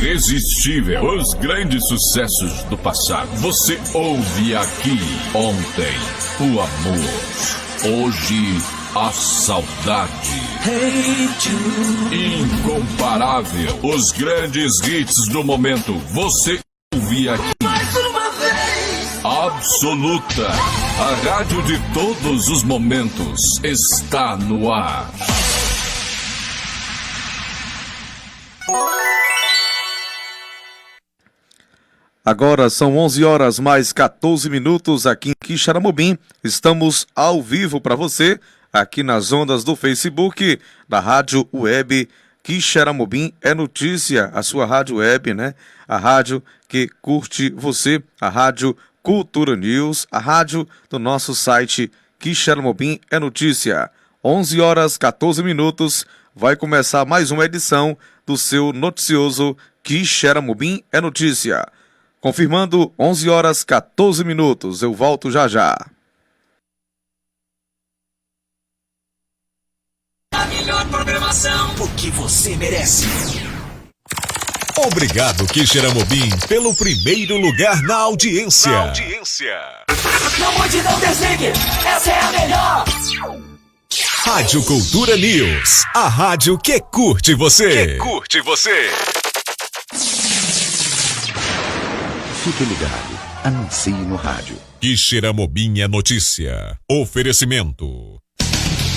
irresistível. Os grandes sucessos do passado. Você ouve aqui. Ontem, o amor. Hoje, a saudade. Incomparável. Os grandes hits do momento. Você ouve aqui. Absoluta. A rádio de todos os momentos está no ar. Agora são 11 horas mais 14 minutos aqui em Quixeramobim. Estamos ao vivo para você, aqui nas ondas do Facebook, da Rádio Web Quixeramobim é Notícia, a sua rádio web, né? A rádio que curte você, a Rádio Cultura News, a rádio do nosso site Quixeramobim é Notícia. 11 horas 14 minutos, vai começar mais uma edição do seu noticioso Quixeramobim é Notícia. Confirmando, 11 horas 14 minutos. Eu volto já já. A melhor programação, o que você merece. Obrigado, Quixeramobim, pelo primeiro lugar na audiência. Não mude, não desligue. Essa é a melhor. Rádio Cultura News. A rádio que curte você. Fique ligado, anuncie no rádio. Quixeramobim é Notícia. Oferecimento.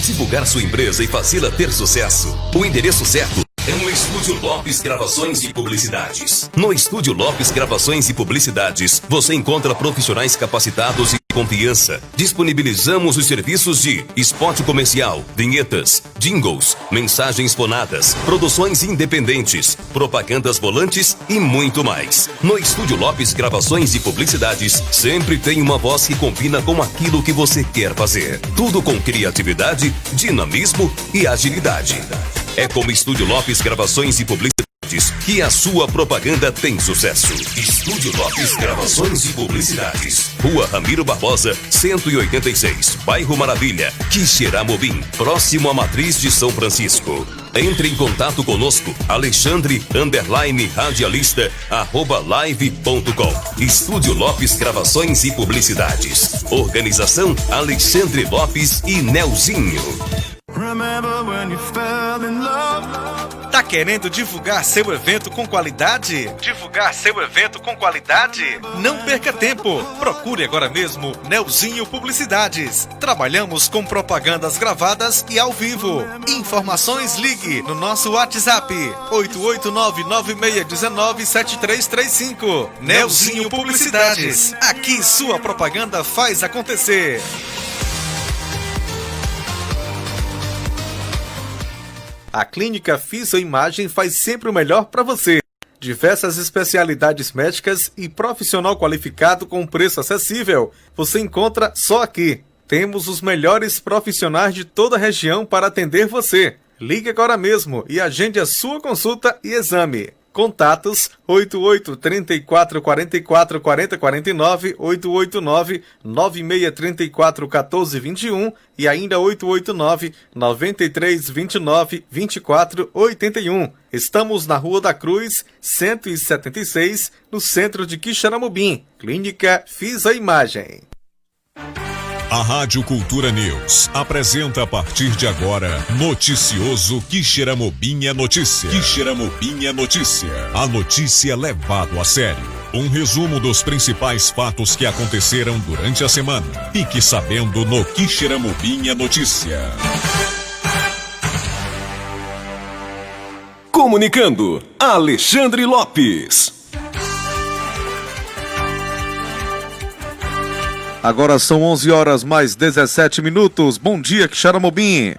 Divulgar sua empresa e fazê-la ter sucesso. O endereço certo é no Estúdio Lopes Gravações e Publicidades. No Estúdio Lopes Gravações e Publicidades, você encontra profissionais capacitados e confiança. Disponibilizamos os serviços de spot comercial, vinhetas, jingles, mensagens fonadas, produções independentes, propagandas volantes e muito mais. No Estúdio Lopes Gravações e Publicidades, sempre tem uma voz que combina com aquilo que você quer fazer. Tudo com criatividade, dinamismo e agilidade. É como Estúdio Lopes Gravações e Publicidades que a sua propaganda tem sucesso. Estúdio Lopes Gravações e Publicidades. Rua Ramiro Barbosa, 186, Bairro Maravilha, Quixeramobim, próximo à Matriz de São Francisco. Entre em contato conosco, alexandre_radialista@live.com. Estúdio Lopes Gravações e Publicidades. Organização Alexandre Lopes e Nelzinho. Tá querendo divulgar seu evento com qualidade? Não perca tempo. Procure agora mesmo Nelzinho Publicidades. Trabalhamos com propagandas gravadas e ao vivo. Informações, ligue no nosso WhatsApp 88996197335. Nelzinho Publicidades. Aqui sua propaganda faz acontecer. A Clínica Fisioimagem faz sempre o melhor para você. Diversas especialidades médicas e profissional qualificado com preço acessível. Você encontra só aqui. Temos os melhores profissionais de toda a região para atender você. Ligue agora mesmo e agende a sua consulta e exame. Contatos 88-3444-4049, 889-9634-1421 e ainda 889-9329-2481. Estamos na Rua da Cruz, 176, no centro de Quixeramobim. Clínica Fisioimagem. A Rádio Cultura News apresenta a partir de agora Noticioso Quixeramobim é Notícia. Quixeramobim é Notícia. A notícia levado a sério. Um resumo dos principais fatos que aconteceram durante a semana. Fique sabendo no Quixeramobim é Notícia. Comunicando, Alexandre Lopes. Agora são 11 horas mais 17 minutos. Bom dia, Quixeramobim.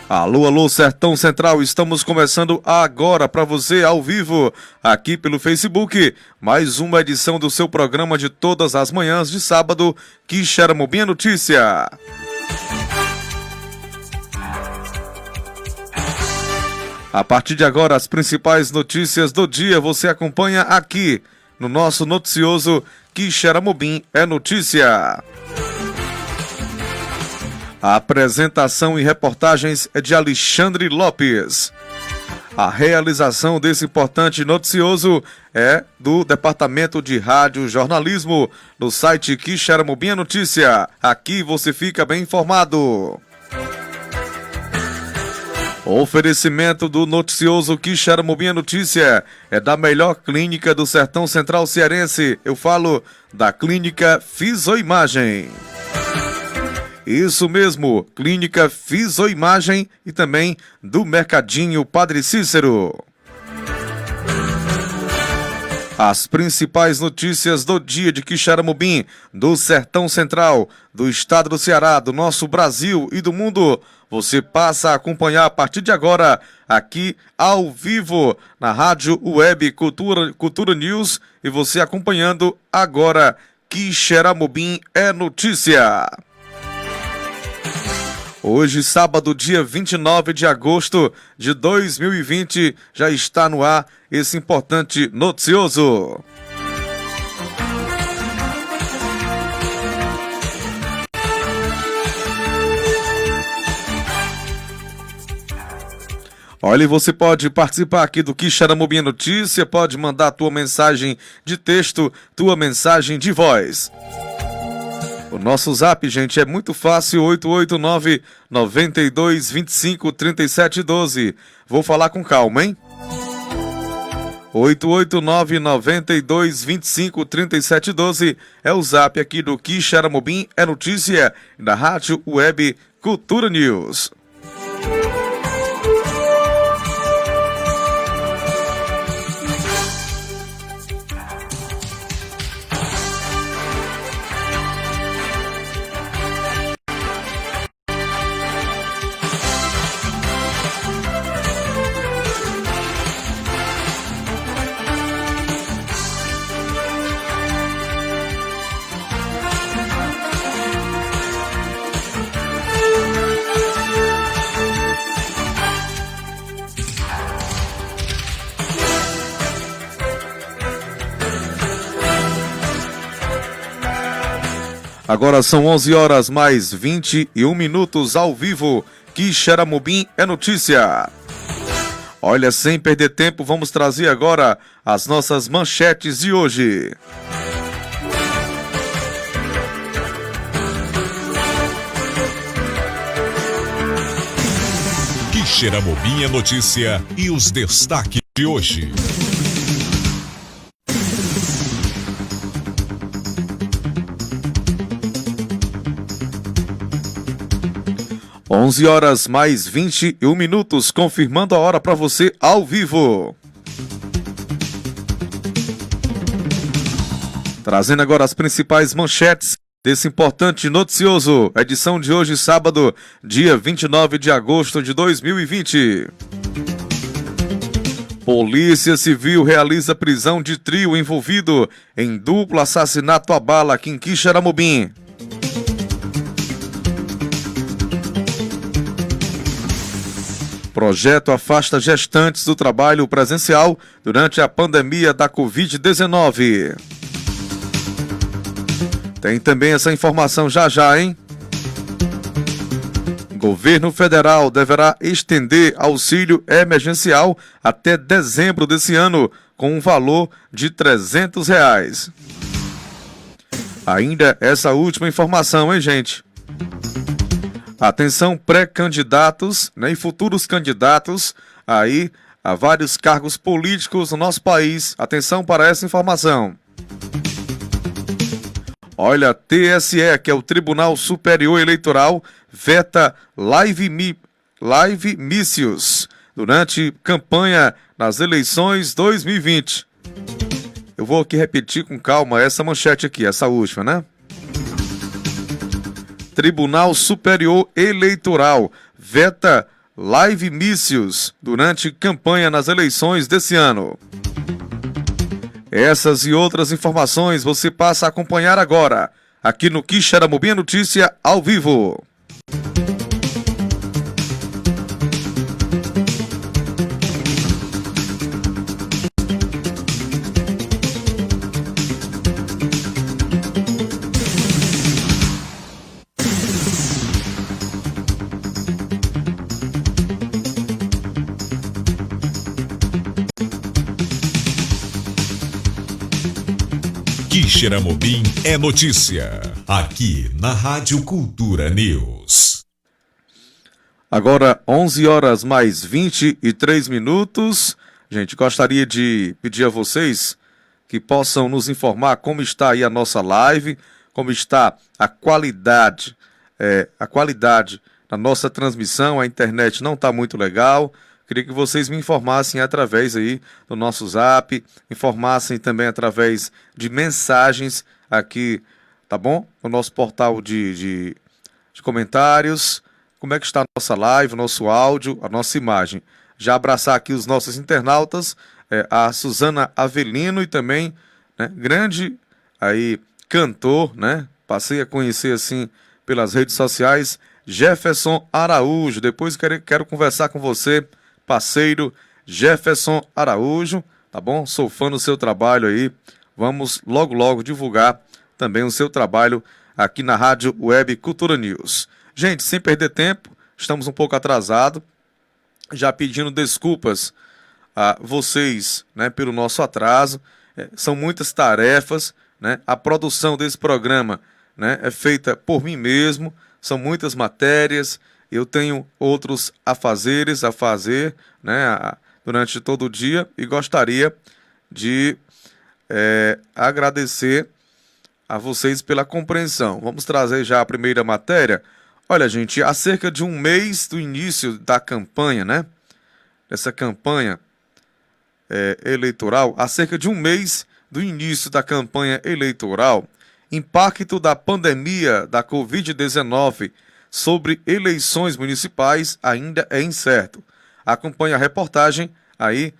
Alô, alô, Sertão Central. Estamos começando agora para você ao vivo, aqui pelo Facebook, mais uma edição do seu programa de todas as manhãs de sábado, Quixeramobim é Notícia. A partir de agora, as principais notícias do dia você acompanha aqui no nosso noticioso Quixeramobim é Notícia. A apresentação e reportagens é de Alexandre Lopes. A realização desse importante noticioso é do Departamento de Rádio Jornalismo, no site Quixeramobim Notícia. Aqui você fica bem informado. O oferecimento do noticioso Quixeramobim Notícia é da melhor clínica do Sertão Central Cearense. Eu falo da Clínica Fisioimagem. Isso mesmo, Clínica Fisioimagem e também do Mercadinho Padre Cícero. As principais notícias do dia de Quixeramobim, do Sertão Central, do estado do Ceará, do nosso Brasil e do mundo, você passa a acompanhar a partir de agora, aqui ao vivo, na Rádio Web Cultura News, e você acompanhando agora, Quixeramobim é notícia. Hoje, sábado, dia 29 de agosto de 2020, já está no ar esse importante noticioso. Olha, você pode participar aqui do Quixeramobim Notícia, pode mandar tua mensagem de texto, tua mensagem de voz. O nosso zap, gente, é muito fácil, 889-9225-3712. Vou falar com calma, hein? 889-9225-3712 é o zap aqui do Quixeramobim é notícia da Rádio Web Cultura News. Agora são 11 horas mais 21 minutos ao vivo. Quixeramobim é notícia. Olha, sem perder tempo, vamos trazer agora as nossas manchetes de hoje. Quixeramobim é notícia e os destaques de hoje. 11 horas mais 21 minutos, confirmando a hora para você ao vivo. Trazendo agora as principais manchetes desse importante noticioso. Edição de hoje, sábado, dia 29 de agosto de 2020. Polícia Civil realiza prisão de trio envolvido em duplo assassinato a bala aqui em Quixeramobim. Projeto afasta gestantes do trabalho presencial durante a pandemia da Covid-19. Tem também essa informação já, hein? Governo Federal deverá estender auxílio emergencial até dezembro desse ano, com um valor de R$300. Ainda essa última informação, hein, gente? Atenção, pré-candidatos, né, e futuros candidatos aí a vários cargos políticos no nosso país. Atenção para essa informação. Olha, TSE, que é o Tribunal Superior Eleitoral, veta live mícios durante campanha nas eleições 2020. Eu vou aqui repetir com calma essa manchete aqui, essa última, né? Tribunal Superior Eleitoral veta live mícios durante campanha nas eleições desse ano. Essas e outras informações você passa a acompanhar agora, aqui no Quixeramobim Notícia ao vivo. Quixeramobim é notícia. Aqui na Rádio Cultura News. Agora 11 horas mais 23 minutos. Gente, gostaria de pedir a vocês que possam nos informar como está aí a nossa live, como está a qualidade da nossa transmissão. A internet não está muito legal. Queria que vocês me informassem através aí do nosso zap, informassem também através de mensagens aqui, tá bom? No nosso portal de comentários. Como é que está a nossa live, o nosso áudio, a nossa imagem. Já abraçar aqui os nossos internautas, a Suzana Avelino e também, né, grande aí cantor, né? Passei a conhecer assim pelas redes sociais, Jefferson Araújo. Depois quero conversar com você, parceiro Jefferson Araújo, tá bom? Sou fã do seu trabalho aí. Vamos logo divulgar também o seu trabalho aqui na Rádio Web Cultura News. Gente, sem perder tempo, estamos um pouco atrasados, já pedindo desculpas a vocês, né, pelo nosso atraso. São muitas tarefas, né? A produção desse programa, né, é feita por mim mesmo, são muitas matérias, eu tenho outros afazeres a fazer, né, durante todo o dia, e gostaria de agradecer a vocês pela compreensão. Vamos trazer já a primeira matéria. Olha, gente, há cerca de um mês do início da campanha, né? Essa campanha eleitoral, há cerca de um mês do início da campanha eleitoral, impacto da pandemia da Covid-19 sobre eleições municipais ainda é incerto. Acompanhe a reportagem aí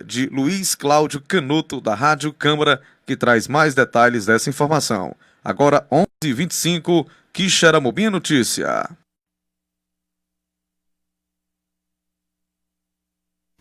de Luiz Cláudio Canuto, da Rádio Câmara, que traz mais detalhes dessa informação. Agora, 11h25, Quixeramobim Notícia.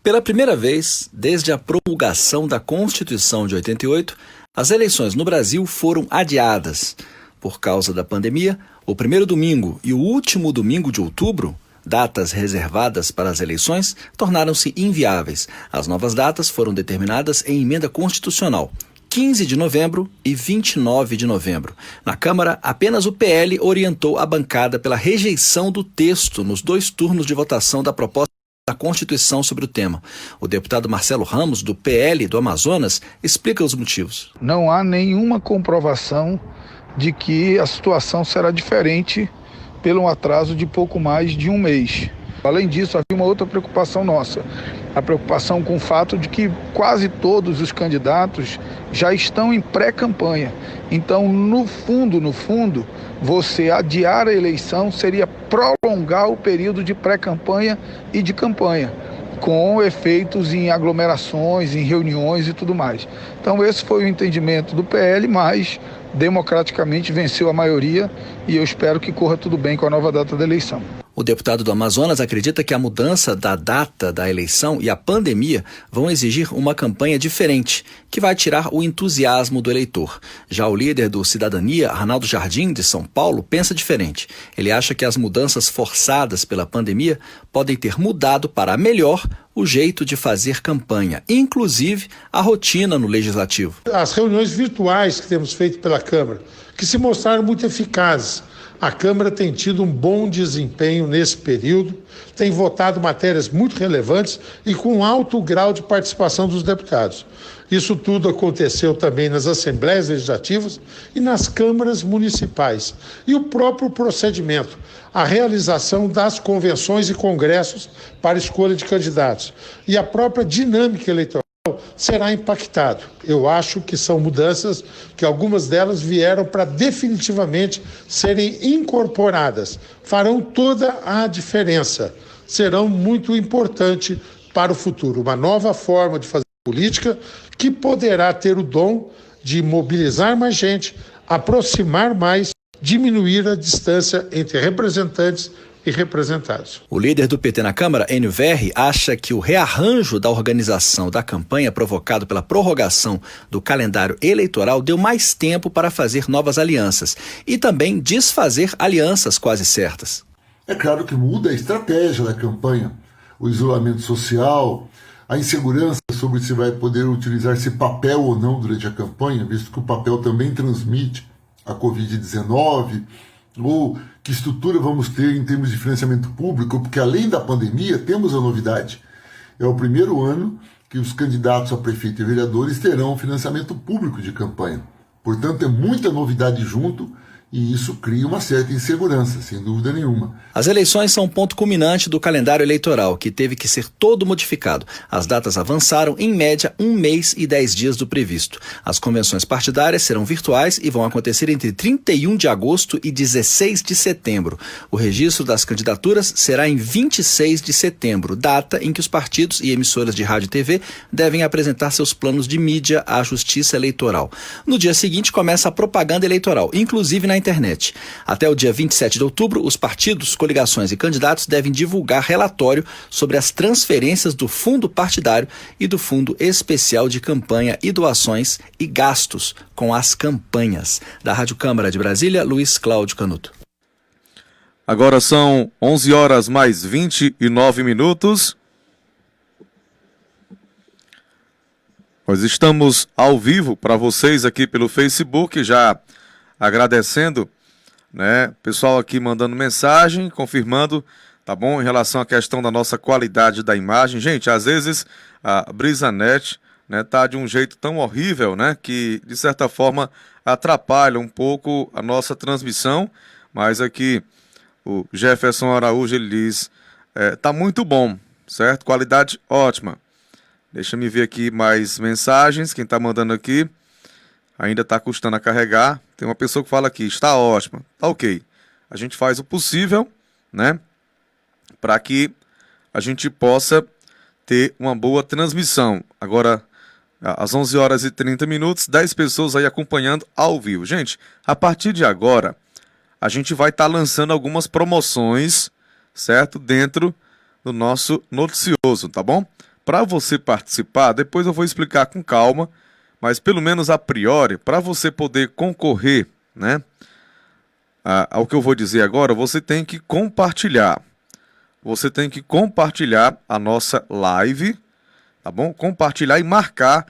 Pela primeira vez, desde a promulgação da Constituição de 88, as eleições no Brasil foram adiadas. Por causa da pandemia, o primeiro domingo e o último domingo de outubro, datas reservadas para as eleições, tornaram-se inviáveis. As novas datas foram determinadas em emenda constitucional, 15 de novembro e 29 de novembro. Na Câmara, apenas o PL orientou a bancada pela rejeição do texto nos 2 turnos de votação da proposta da Constituição sobre o tema. O deputado Marcelo Ramos, do PL do Amazonas, explica os motivos. Não há nenhuma comprovação de que a situação será diferente pelo atraso de pouco mais de um mês. Além disso, havia uma outra preocupação nossa, a preocupação com o fato de que quase todos os candidatos já estão em pré-campanha. Então, no fundo, você adiar a eleição seria prolongar o período de pré-campanha e de campanha, com efeitos em aglomerações, em reuniões e tudo mais. Então, esse foi o entendimento do PL, mas democraticamente venceu a maioria e eu espero que corra tudo bem com a nova data da eleição. O deputado do Amazonas acredita que a mudança da data da eleição e a pandemia vão exigir uma campanha diferente, que vai tirar o entusiasmo do eleitor. Já o líder do Cidadania, Arnaldo Jardim, de São Paulo, pensa diferente. Ele acha que as mudanças forçadas pela pandemia podem ter mudado para melhor o jeito de fazer campanha, inclusive a rotina no Legislativo. As reuniões virtuais que temos feito pela Câmara, que se mostraram muito eficazes. A Câmara tem tido um bom desempenho nesse período, tem votado matérias muito relevantes e com alto grau de participação dos deputados. Isso tudo aconteceu também nas Assembleias Legislativas e nas câmaras municipais. E o próprio procedimento, a realização das convenções e congressos para escolha de candidatos e a própria dinâmica eleitoral será impactado. Eu acho que são mudanças que algumas delas vieram para definitivamente serem incorporadas. Farão toda a diferença. Serão muito importantes para o futuro. Uma nova forma de fazer política que poderá ter o dom de mobilizar mais gente, aproximar mais, diminuir a distância entre representantes e representados. O líder do PT na Câmara, Enio Verri, acha que o rearranjo da organização da campanha provocado pela prorrogação do calendário eleitoral deu mais tempo para fazer novas alianças e também desfazer alianças quase certas. É claro que muda a estratégia da campanha, o isolamento social, a insegurança sobre se vai poder utilizar esse papel ou não durante a campanha, visto que o papel também transmite a Covid-19, ou que estrutura vamos ter em termos de financiamento público, porque além da pandemia temos a novidade. É o primeiro ano que os candidatos a prefeito e vereadores terão financiamento público de campanha. Portanto, é muita novidade junto, e isso cria uma certa insegurança, sem dúvida nenhuma. As eleições são um ponto culminante do calendário eleitoral, que teve que ser todo modificado. As datas avançaram, em média, 1 mês e 10 dias do previsto. As convenções partidárias serão virtuais e vão acontecer entre 31 de agosto e 16 de setembro. O registro das candidaturas será em 26 de setembro, data em que os partidos e emissoras de rádio e TV devem apresentar seus planos de mídia à Justiça Eleitoral. No dia seguinte começa a propaganda eleitoral, inclusive na internet. Até o dia 27 de outubro, os partidos, coligações e candidatos devem divulgar relatório sobre as transferências do fundo partidário e do fundo especial de campanha e doações e gastos com as campanhas. Da Rádio Câmara de Brasília, Luiz Cláudio Canuto. Agora são 11 horas mais 29 minutos. Nós estamos ao vivo para vocês aqui pelo Facebook, já agradecendo, né, pessoal aqui mandando mensagem, confirmando, tá bom, em relação à questão da nossa qualidade da imagem. Gente, às vezes a BrisaNet, né, tá de um jeito tão horrível, né, que de certa forma atrapalha um pouco a nossa transmissão, mas aqui o Jefferson Araújo, ele diz, tá muito bom, certo? Qualidade ótima. Deixa eu ver aqui mais mensagens, quem tá mandando aqui. Ainda está custando a carregar. Tem uma pessoa que fala aqui, está ótima. Tá ok. A gente faz o possível, né? Para que a gente possa ter uma boa transmissão. Agora, às 11 horas e 30 minutos, 10 pessoas aí acompanhando ao vivo. Gente, a partir de agora, a gente vai estar lançando algumas promoções, certo? Dentro do nosso noticioso, tá bom? Para você participar, depois eu vou explicar com calma, mas pelo menos a priori, para você poder concorrer, né, ao que eu vou dizer agora, você tem que compartilhar. Você tem que compartilhar a nossa live, tá bom? Compartilhar e marcar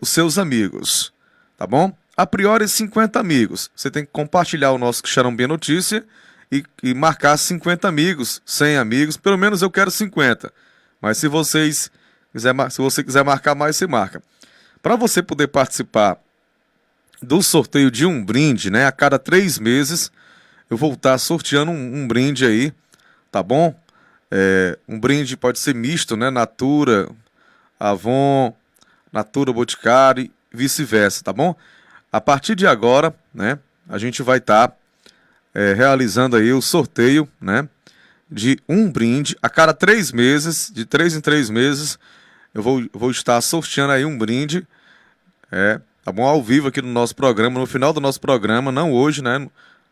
os seus amigos, tá bom? A priori, 50 amigos. Você tem que compartilhar o nosso Quixaramobim Notícia e marcar 50 amigos, 100 amigos. Pelo menos eu quero 50. Mas se você quiser marcar mais, você marca. Para você poder participar do sorteio de um brinde, né? A cada 3 meses eu vou estar sorteando um brinde aí, tá bom? Um brinde pode ser misto, né? Natura, Avon, Natura Boticário e vice-versa, tá bom? A partir de agora, né? A gente vai estar realizando aí o sorteio, né? De um brinde a cada 3 meses, de 3 em 3 meses, eu vou estar sorteando aí um brinde, tá bom, ao vivo aqui no nosso programa, no final do nosso programa, não hoje, né?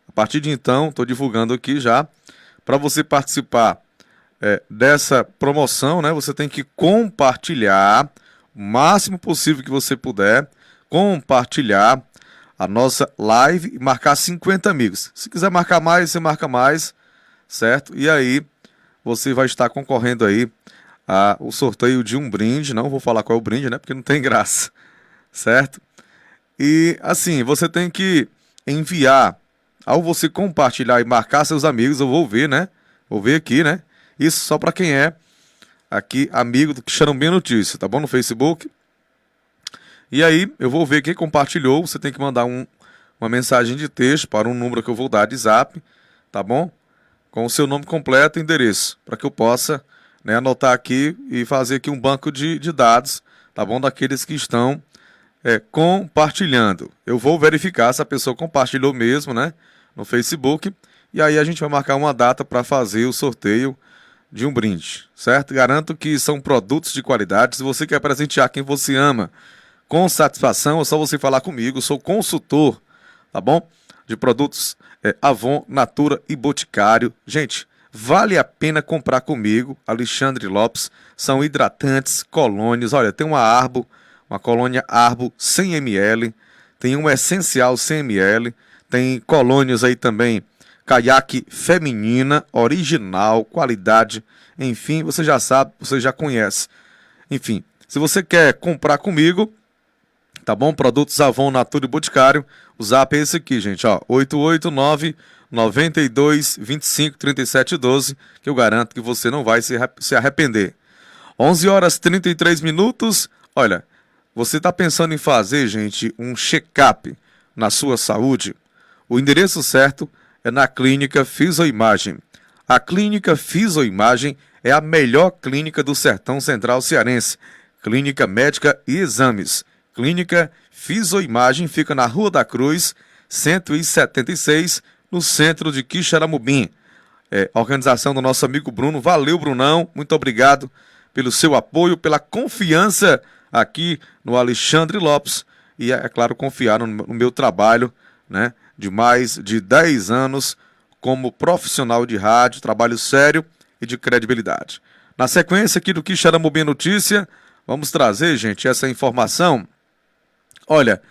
A partir de então, estou divulgando aqui já. Para você participar dessa promoção, né? Você tem que compartilhar o máximo possível que você puder, compartilhar a nossa live e marcar 50 amigos. Se quiser marcar mais, você marca mais, certo? E aí você vai estar concorrendo aí o sorteio de um brinde. Não vou falar qual é o brinde, né? Porque não tem graça, certo? E assim, você tem que enviar, ao você compartilhar e marcar seus amigos, eu vou ver, né? Vou ver aqui, né? Isso só para quem é aqui amigo do Quixaramobim Notícia, tá bom? No Facebook. E aí, eu vou ver quem compartilhou. Você tem que mandar uma mensagem de texto para um número que eu vou dar de zap, tá bom? Com o seu nome completo e endereço, para que eu possa, né, anotar aqui e fazer aqui um banco de dados, tá bom? Daqueles que estão compartilhando. Eu vou verificar se a pessoa compartilhou mesmo, né, no Facebook, e aí a gente vai marcar uma data para fazer o sorteio de um brinde, certo? Garanto que são produtos de qualidade. Se você quer presentear quem você ama com satisfação, é só você falar comigo. Eu sou consultor, tá bom? De produtos Avon, Natura e Boticário. Gente, vale a pena comprar comigo, Alexandre Lopes. São hidratantes, colônias. Olha, tem uma colônia Arbo 100 ml, tem um essencial 100 ml, tem colônias aí também, caiaque feminina, original, qualidade, enfim, você já sabe, você já conhece. Enfim, se você quer comprar comigo, tá bom? Produtos Avon, Natura e Boticário, o zap é esse aqui, gente, ó, 889-9225-3712, que eu garanto que você não vai se arrepender. 11h33. Olha, você tá pensando em fazer, gente, um check-up na sua saúde? O endereço certo é na Clínica Fisioimagem. A Clínica Fisioimagem é a melhor clínica do Sertão Central Cearense. Clínica médica e exames. Clínica Fisioimagem fica na Rua da Cruz, 176, no centro de Quixeramobim. Organização do nosso amigo Bruno. Valeu, Brunão. Muito obrigado pelo seu apoio, pela confiança aqui no Alexandre Lopes. E, é claro, confiar no meu trabalho, né, de mais de 10 anos como profissional de rádio, trabalho sério e de credibilidade. Na sequência aqui do Quixeramobim Notícia, vamos trazer, gente, essa informação. Olha,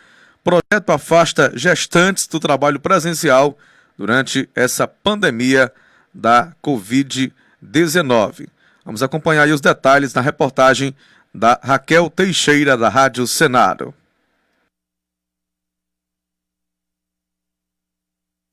projeto afasta gestantes do trabalho presencial durante essa pandemia da Covid-19. Vamos acompanhar aí os detalhes na reportagem da Raquel Teixeira, da Rádio Senado.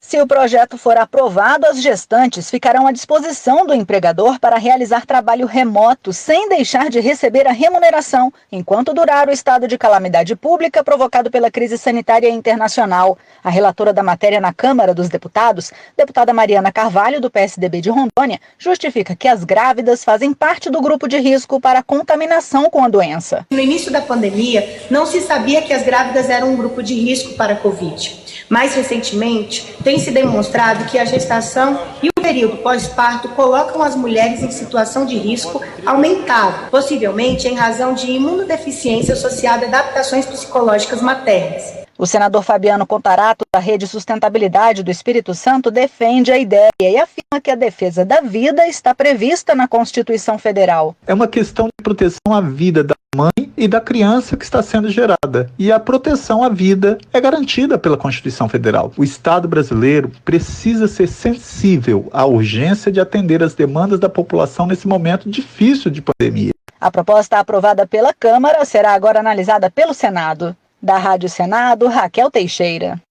Se o projeto for aprovado, as gestantes ficarão à disposição do empregador para realizar trabalho remoto sem deixar de receber a remuneração, enquanto durar o estado de calamidade pública provocado pela crise sanitária internacional. A relatora da matéria na Câmara dos Deputados, deputada Mariana Carvalho, do PSDB de Rondônia, justifica que as grávidas fazem parte do grupo de risco para a contaminação com a doença. No início da pandemia, não se sabia que as grávidas eram um grupo de risco para a Covid. Mais recentemente, tem se demonstrado que a gestação e o período pós-parto colocam as mulheres em situação de risco aumentado, possivelmente em razão de imunodeficiência associada a adaptações psicológicas maternas. O senador Fabiano Contarato, da Rede Sustentabilidade do Espírito Santo, defende a ideia e afirma que a defesa da vida está prevista na Constituição Federal. É uma questão de proteção à vida da mãe e da criança que está sendo gerada. E a proteção à vida é garantida pela Constituição Federal. O Estado brasileiro precisa ser sensível à urgência de atender as demandas da população nesse momento difícil de pandemia. A proposta aprovada pela Câmara será agora analisada pelo Senado. Da Rádio Senado, Raquel Teixeira.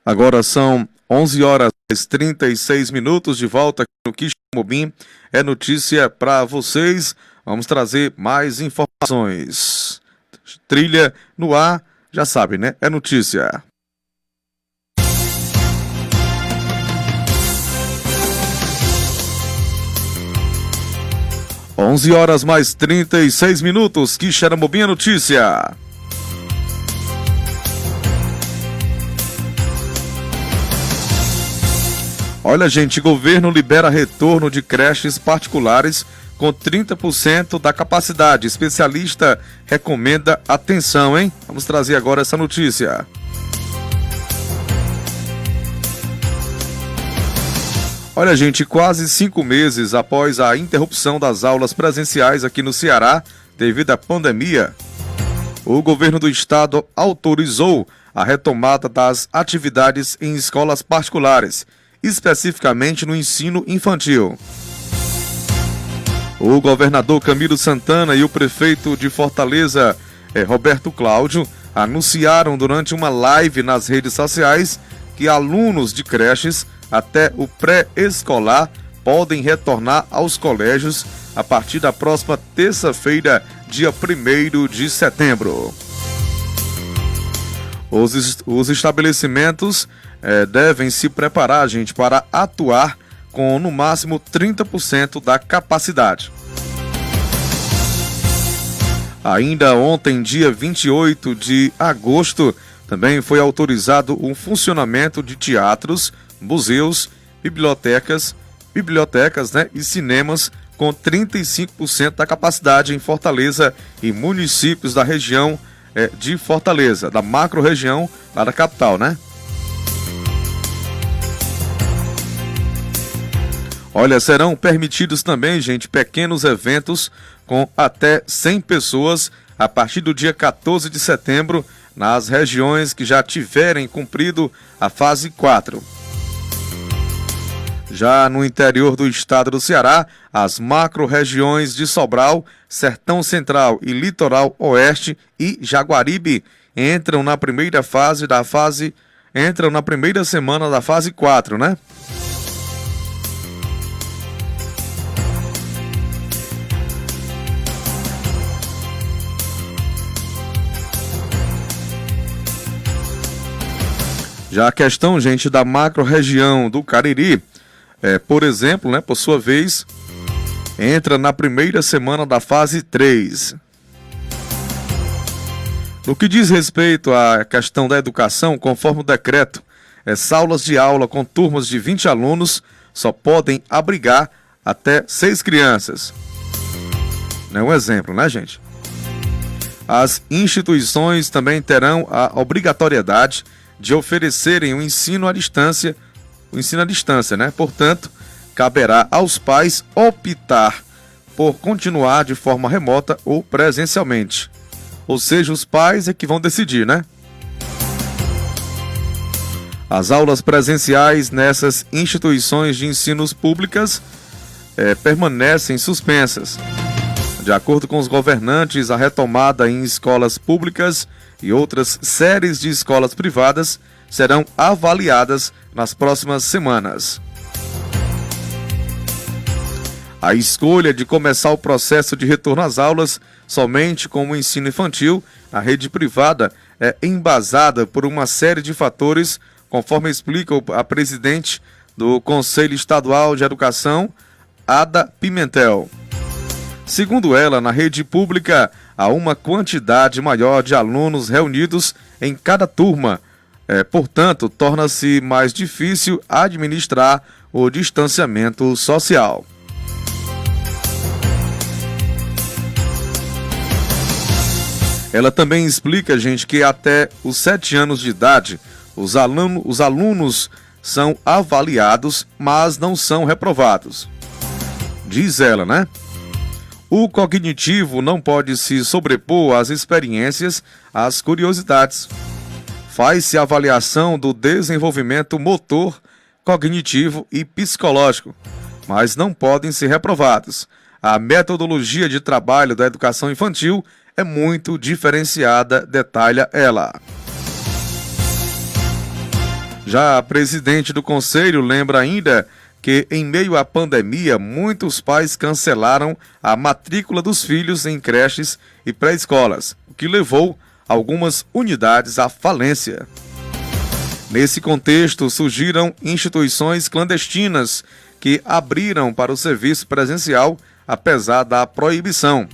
Agora são 11h36, de volta aqui no Quixeramobim. É notícia para vocês. Vamos trazer mais informações. Trilha no ar, já sabe, né? É notícia. — 11h36, Quixeramobim é notícia. Olha, gente, governo libera retorno de creches particulares com 30% da capacidade. Especialista recomenda atenção, hein? Vamos trazer agora essa notícia. Olha, gente, quase 5 meses após a interrupção das aulas presenciais aqui no Ceará, devido à pandemia, o governo do estado autorizou a retomada das atividades em escolas particulares, especificamente no ensino infantil. O governador Camilo Santana e o prefeito de Fortaleza, Roberto Cláudio, anunciaram durante uma live nas redes sociais que alunos de creches até o pré-escolar podem retornar aos colégios a partir da próxima terça-feira, dia 1º de setembro. Os estabelecimentos devem se preparar, gente, para atuar com no máximo 30% da capacidade. Ainda ontem, dia 28 de agosto, também foi autorizado o funcionamento de teatros, museus, bibliotecas, né, e cinemas com 35% da capacidade em Fortaleza e municípios da região de Fortaleza, da macro-região lá da capital, né? Olha, serão permitidos também, gente, pequenos eventos com até 100 pessoas a partir do dia 14 de setembro nas regiões que já tiverem cumprido a fase 4. Já no interior do estado do Ceará, as macro-regiões de Sobral, Sertão Central e Litoral Oeste e Jaguaribe entram na primeira semana da fase 4, né? Já a questão, gente, da macro-região do Cariri, por exemplo, né, por sua vez, entra na primeira semana da fase 3. No que diz respeito à questão da educação, conforme o decreto, salas de aula com turmas de 20 alunos só podem abrigar até 6 crianças. É um exemplo, né, gente? As instituições também terão a obrigatoriedade de oferecerem o ensino à distância, né? Portanto, caberá aos pais optar por continuar de forma remota ou presencialmente. Ou seja, os pais é que vão decidir, né? As aulas presenciais nessas instituições de ensino públicas permanecem suspensas. De acordo com os governantes, a retomada em escolas públicas e outras séries de escolas privadas serão avaliadas nas próximas semanas. A escolha de começar o processo de retorno às aulas somente com o ensino infantil na rede privada é embasada por uma série de fatores, conforme explica a presidente do Conselho Estadual de Educação, Ada Pimentel. Segundo ela, na rede pública há uma quantidade maior de alunos reunidos em cada turma. Portanto, torna-se mais difícil administrar o distanciamento social. Ela também explica, gente, que até os 7 anos de idade, os alunos são avaliados, mas não são reprovados. Diz ela, né? O cognitivo não pode se sobrepor às experiências, às curiosidades. Faz-se avaliação do desenvolvimento motor, cognitivo e psicológico, mas não podem ser reprovados. A metodologia de trabalho da educação infantil é muito diferenciada, detalha ela. Já a presidente do conselho lembra ainda que, em meio à pandemia, muitos pais cancelaram a matrícula dos filhos em creches e pré-escolas, o que levou algumas unidades à falência. Nesse contexto, surgiram instituições clandestinas que abriram para o serviço presencial, apesar da proibição.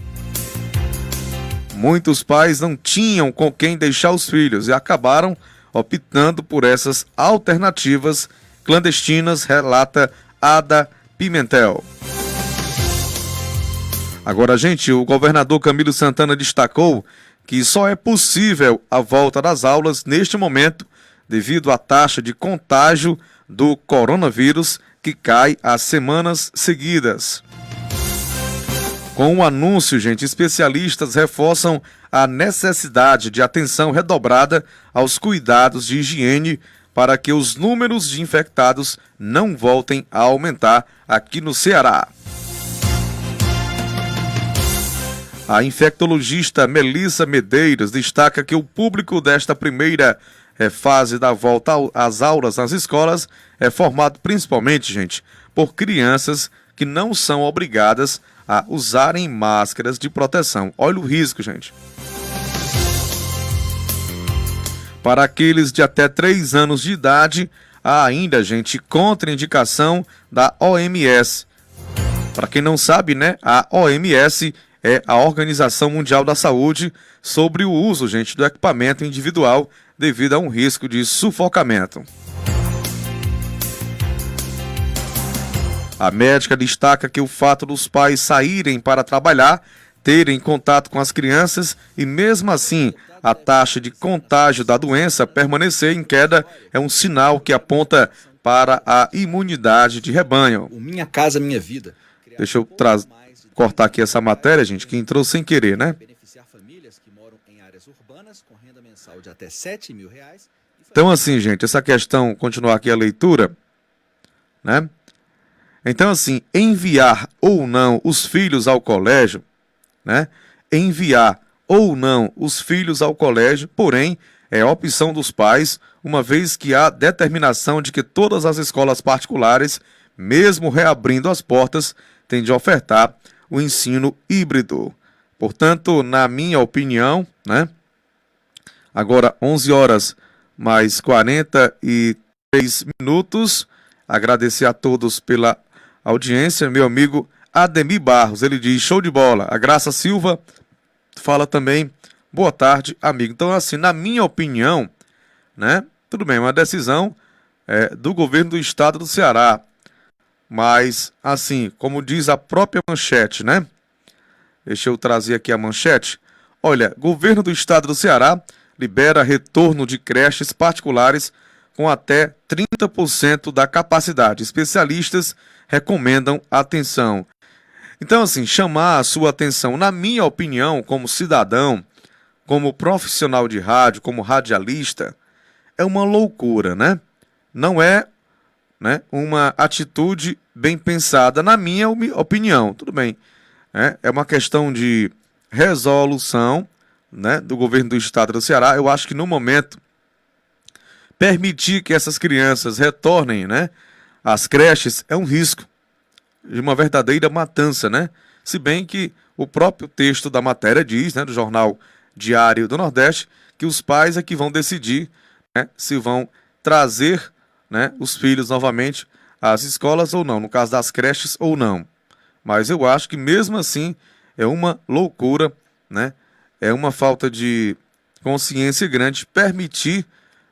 Muitos pais não tinham com quem deixar os filhos e acabaram optando por essas alternativas clandestinas, relata Ada Pimentel. Agora, gente, o governador Camilo Santana destacou que só é possível a volta das aulas neste momento devido à taxa de contágio do coronavírus que cai há semanas seguidas. Com o anúncio, gente, especialistas reforçam a necessidade de atenção redobrada aos cuidados de higiene para que os números de infectados não voltem a aumentar aqui no Ceará. A infectologista Melissa Medeiros destaca que o público desta primeira fase da volta às aulas nas escolas é formado principalmente, gente, por crianças que não são obrigadas a usarem máscaras de proteção. Olha o risco, gente. Para aqueles de até 3 anos de idade, há ainda, gente, contraindicação da OMS. Para quem não sabe, né, a OMS é a Organização Mundial da Saúde sobre o uso, gente, do equipamento individual devido a um risco de sufocamento. A médica destaca que o fato dos pais saírem para trabalhar, terem contato com as crianças e mesmo assim a taxa de contágio da doença permanecer em queda é um sinal que aponta para a imunidade de rebanho. Minha casa, minha vida. Deixa eu cortar aqui essa matéria, gente, que entrou sem querer, né? Beneficiar famílias que moram em áreas urbanas com renda mensal de até R$7 mil. Então, assim, gente, essa questão, continuar aqui a leitura, né? Então, assim, enviar ou não os filhos ao colégio, né? Enviar ou não os filhos ao colégio, porém, é opção dos pais, uma vez que há determinação de que todas as escolas particulares, mesmo reabrindo as portas, têm de ofertar o ensino híbrido. Portanto, na minha opinião, né? Agora 11 horas mais 43 minutos. Agradecer a todos pela audiência. Meu amigo Ademir Barros, ele diz: show de bola. A Graça Silva fala também: boa tarde, amigo. Então, assim, na minha opinião, né? Tudo bem, uma decisão do governo do estado do Ceará. Mas, assim, como diz a própria manchete, né? Deixa eu trazer aqui a manchete. Olha, governo do estado do Ceará libera retorno de creches particulares com até 30% da capacidade. Especialistas recomendam atenção. Então, assim, chamar a sua atenção, na minha opinião, como cidadão, como profissional de rádio, como radialista, é uma loucura, né? Não é, né, uma atitude bem pensada, na minha opinião. Tudo bem. É uma questão de resolução, né, do governo do estado do Ceará. Eu acho que no momento permitir que essas crianças retornem, né, às creches é um risco de uma verdadeira matança, né? Se bem que o próprio texto da matéria diz, né, do jornal Diário do Nordeste, que os pais é que vão decidir, né, se vão trazer, né, os filhos novamente às escolas ou não, no caso das creches ou não. Mas eu acho que mesmo assim é uma loucura, né? É uma falta de consciência grande permitir,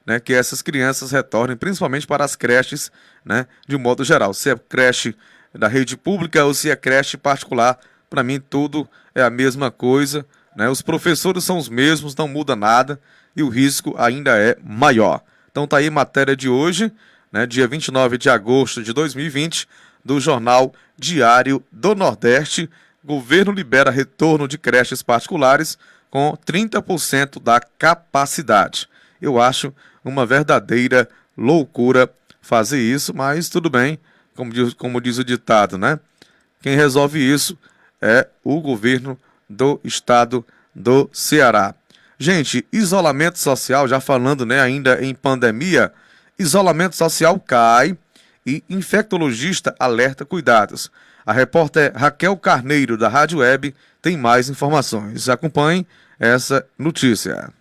né, que essas crianças retornem, principalmente para as creches, né, de um modo geral. Se é creche da rede pública ou se é creche particular, para mim tudo é a mesma coisa, né? Os professores são os mesmos, não muda nada e o risco ainda é maior. Então tá aí a matéria de hoje, né, dia 29 de agosto de 2020, do jornal Diário do Nordeste. Governo libera retorno de creches particulares com 30% da capacidade. Eu acho uma verdadeira loucura fazer isso, mas tudo bem, como diz o ditado, né? Quem resolve isso é o governo do estado do Ceará. Gente, isolamento social, já falando, né, ainda em pandemia, isolamento social cai e infectologista alerta cuidados. A repórter Raquel Carneiro, da Rádio Web, tem mais informações. Acompanhe essa notícia.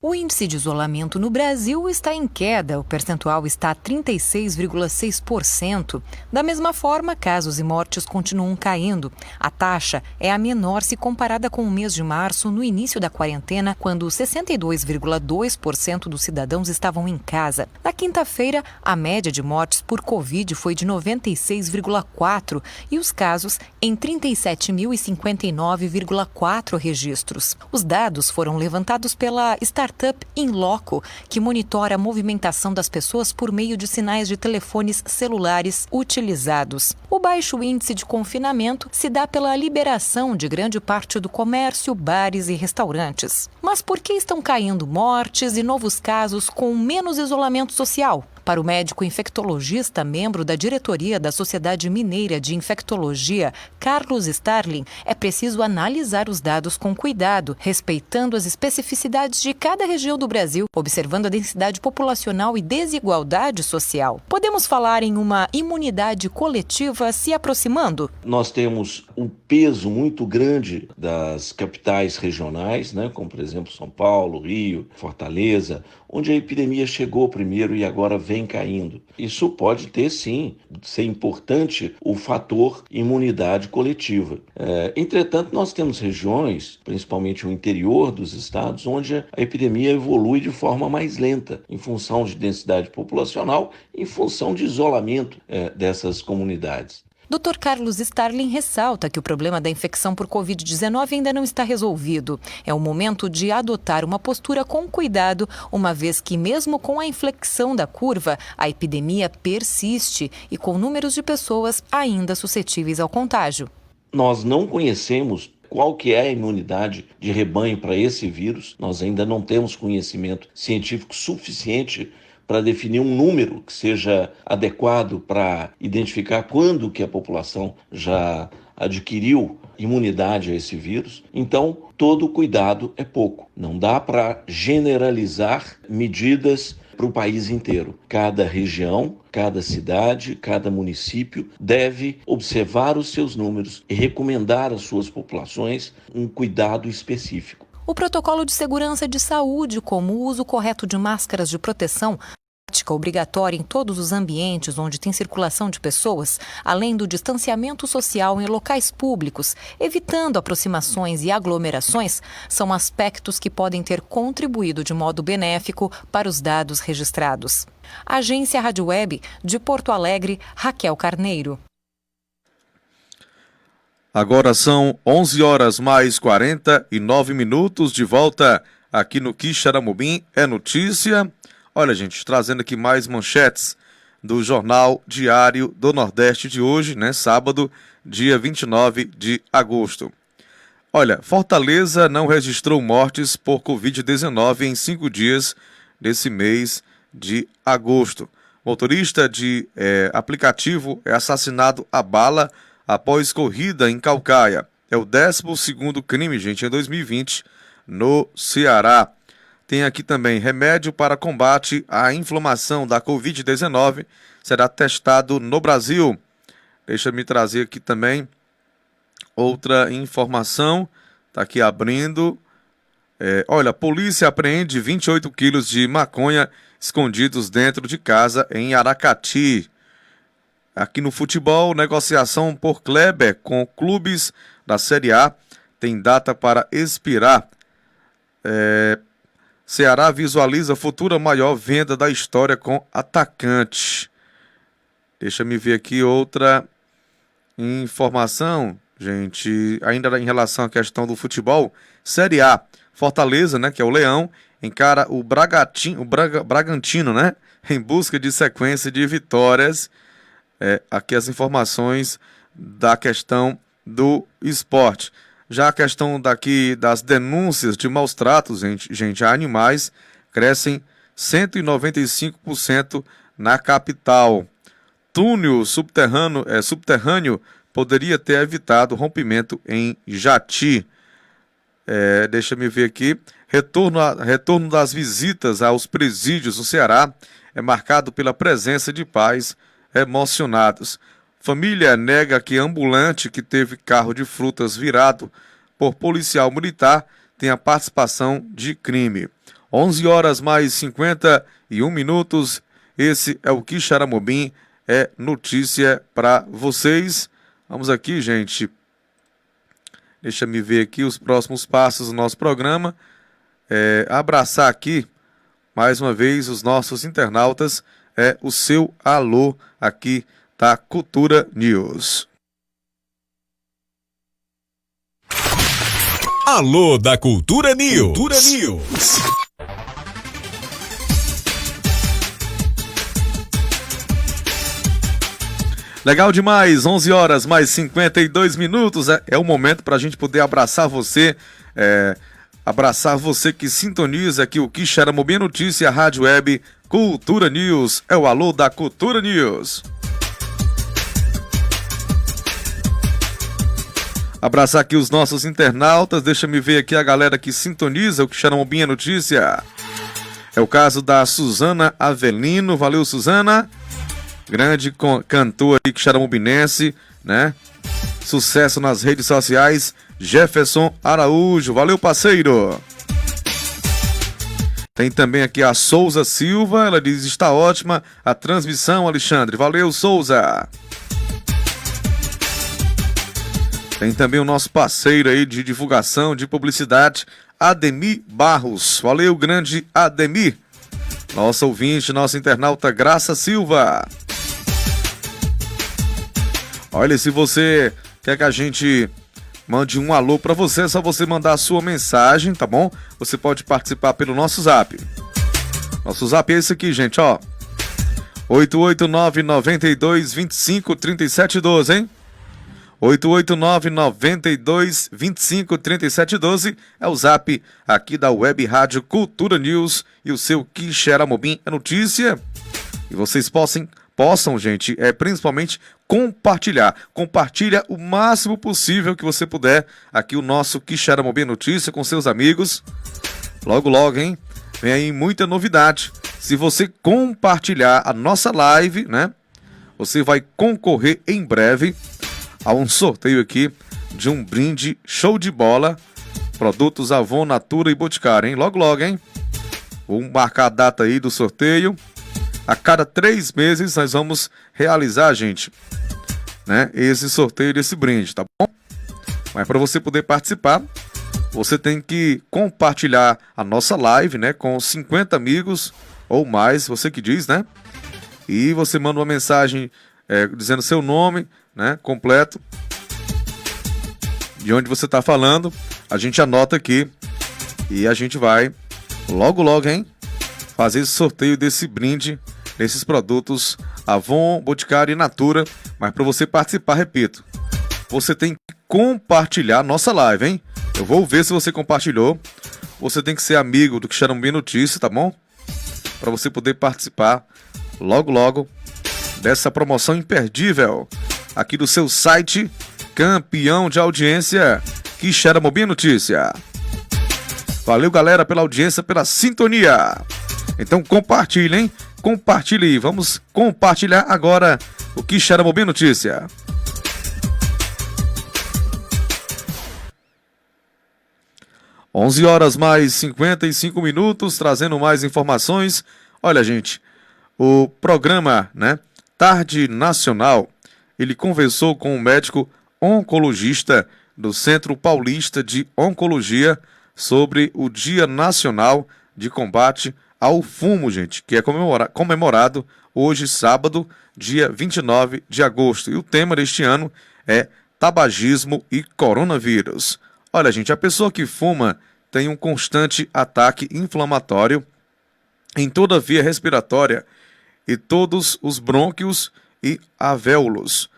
O índice de isolamento no Brasil está em queda, o percentual está a 36,6%. Da mesma forma, casos e mortes continuam caindo. A taxa é a menor se comparada com o mês de março, no início da quarentena, quando 62,2% dos cidadãos estavam em casa. Na quinta-feira, a média de mortes por Covid foi de 96,4% e os casos em 37.059,4 registros. Os dados foram levantados pela startup Inloco, que monitora a movimentação das pessoas por meio de sinais de telefones celulares utilizados. O baixo índice de confinamento se dá pela liberação de grande parte do comércio, bares e restaurantes. Mas por que estão caindo mortes e novos casos com menos isolamento social? Para o médico infectologista, membro da diretoria da Sociedade Mineira de Infectologia, Carlos Starling, é preciso analisar os dados com cuidado, respeitando as especificidades de cada região do Brasil, observando a densidade populacional e desigualdade social. Podemos falar em uma imunidade coletiva se aproximando? Nós temos um peso muito grande das capitais regionais, né, como por exemplo São Paulo, Rio, Fortaleza, onde a epidemia chegou primeiro e agora vem caindo. Isso pode ter, sim, ser importante o fator imunidade coletiva. Entretanto, nós temos regiões, principalmente o interior dos estados, onde a epidemia evolui de forma mais lenta, em função de densidade populacional, em função de isolamento dessas comunidades. Dr. Carlos Starling ressalta que o problema da infecção por Covid-19 ainda não está resolvido. É o momento de adotar uma postura com cuidado, uma vez que, mesmo com a inflexão da curva, a epidemia persiste e com números de pessoas ainda suscetíveis ao contágio. Nós não conhecemos qual que é a imunidade de rebanho para esse vírus. Nós ainda não temos conhecimento científico suficiente para definir um número que seja adequado para identificar quando que a população já adquiriu imunidade a esse vírus. Então, todo cuidado é pouco. Não dá para generalizar medidas para o país inteiro. Cada região, cada cidade, cada município deve observar os seus números e recomendar às suas populações um cuidado específico. O protocolo de segurança de saúde, como o uso correto de máscaras de proteção, prática obrigatória em todos os ambientes onde tem circulação de pessoas, além do distanciamento social em locais públicos, evitando aproximações e aglomerações, são aspectos que podem ter contribuído de modo benéfico para os dados registrados. Agência Rádio Web de Porto Alegre, Raquel Carneiro. Agora são 11 horas mais 49 minutos, de volta aqui no Quixeramobim é notícia. Olha, gente, trazendo aqui mais manchetes do Jornal Diário do Nordeste de hoje, né? Sábado, dia 29 de agosto. Olha, Fortaleza não registrou mortes por Covid-19 em 5 dias desse mês de agosto. Motorista de aplicativo é assassinado a bala após corrida em Caucaia. É o 12º crime, gente, em 2020, no Ceará. Tem aqui também remédio para combate à inflamação da Covid-19 será testado no Brasil. Deixa-me trazer aqui também outra informação. Está aqui abrindo. Olha, a polícia apreende 28 quilos de maconha escondidos dentro de casa em Aracati. Aqui no futebol, negociação por Kleber com clubes da Série A tem data para expirar. Ceará visualiza a futura maior venda da história com atacante. Deixa-me ver aqui outra informação, gente, ainda em relação à questão do futebol. Série A, Fortaleza, né, que é o Leão, encara o Bragantino, né, em busca de sequência de vitórias. Aqui as informações da questão do esporte. Já a questão daqui das denúncias de maus tratos, gente, a animais, crescem 195% na capital. Túnel subterrâneo poderia ter evitado rompimento em Jati. Deixa-me ver aqui. Retorno das visitas aos presídios no Ceará é marcado pela presença de pais emocionados. Família nega que ambulante que teve carro de frutas virado por policial militar tenha participação de crime. 11 horas mais 51 minutos. Esse é o Quixeramobim, é notícia para vocês. Vamos aqui, gente. Deixa-me ver aqui os próximos passos do nosso programa. Abraçar aqui, mais uma vez, os nossos internautas. O seu alô aqui da Cultura News. Alô da Cultura News. Cultura News. Legal demais, 11 horas mais 52 minutos. É o momento para a gente poder abraçar você. Abraçar você que sintoniza aqui o Quixeramobim Notícia, Rádio Web Cultura News. É o alô da Cultura News. Abraçar aqui os nossos internautas. Deixa-me ver aqui a galera que sintoniza o Quixeramobim Notícia. É o caso da Suzana Avelino. Valeu, Suzana. Grande cantor aí quixeramobinense, né? Sucesso nas redes sociais. Jefferson Araújo. Valeu, parceiro. Tem também aqui a Souza Silva. Ela diz: está ótima a transmissão, Alexandre. Valeu, Souza. Tem também o nosso parceiro aí de divulgação, de publicidade, Ademir Barros. Valeu, grande Ademir. Nosso ouvinte, nosso internauta Graça Silva. Olha, se você quer que a gente mande um alô pra você, é só você mandar a sua mensagem, tá bom? Você pode participar pelo nosso zap. Nosso zap é esse aqui, gente, ó. 889-9225-3712, hein? 889-9225-3712 é o zap aqui da Web Rádio Cultura News e o seu Quixeramobim é notícia. E vocês possam, gente, principalmente compartilhar. Compartilha o máximo possível que você puder aqui o nosso Quixeramobim Notícia com seus amigos. Logo, logo, hein? Vem aí muita novidade. Se você compartilhar a nossa live, né? Você vai concorrer em breve a um sorteio aqui de um brinde show de bola. Produtos Avon, Natura e Boticário, hein? Logo, logo, hein? Vamos marcar a data aí do sorteio. A cada 3 meses nós vamos realizar, gente, né? Esse sorteio desse brinde, tá bom? Mas para você poder participar, você tem que compartilhar a nossa live, né? Com 50 amigos ou mais, você que diz, né? E você manda uma mensagem dizendo seu nome, né, completo, de onde você está falando, a gente anota aqui e a gente vai logo, logo, hein, fazer esse sorteio desse brinde, desses produtos Avon, Boticário e Natura. Mas para você participar, repito, você tem que compartilhar a nossa live, hein? Eu vou ver se você compartilhou. Você tem que ser amigo do Quixeramobim Notícia, tá bom? Para você poder participar logo, logo dessa promoção imperdível aqui do seu site campeão de audiência, Quixeramobim Notícia. Valeu, galera, pela audiência, pela sintonia. Então compartilhe, hein? Compartilhe. Vamos compartilhar agora o Quixeramobim Notícia. Onze horas mais 55 minutos, trazendo mais informações. Olha, gente, o programa, né, Tarde Nacional, ele conversou com um médico oncologista do Centro Paulista de Oncologia sobre o Dia Nacional de Combate ao Fumo, gente, que é comemorado hoje, sábado, dia 29 de agosto. E o tema deste ano é tabagismo e coronavírus. Olha, gente, a pessoa que fuma tem um constante ataque inflamatório em toda a via respiratória e todos os brônquios e alvéolos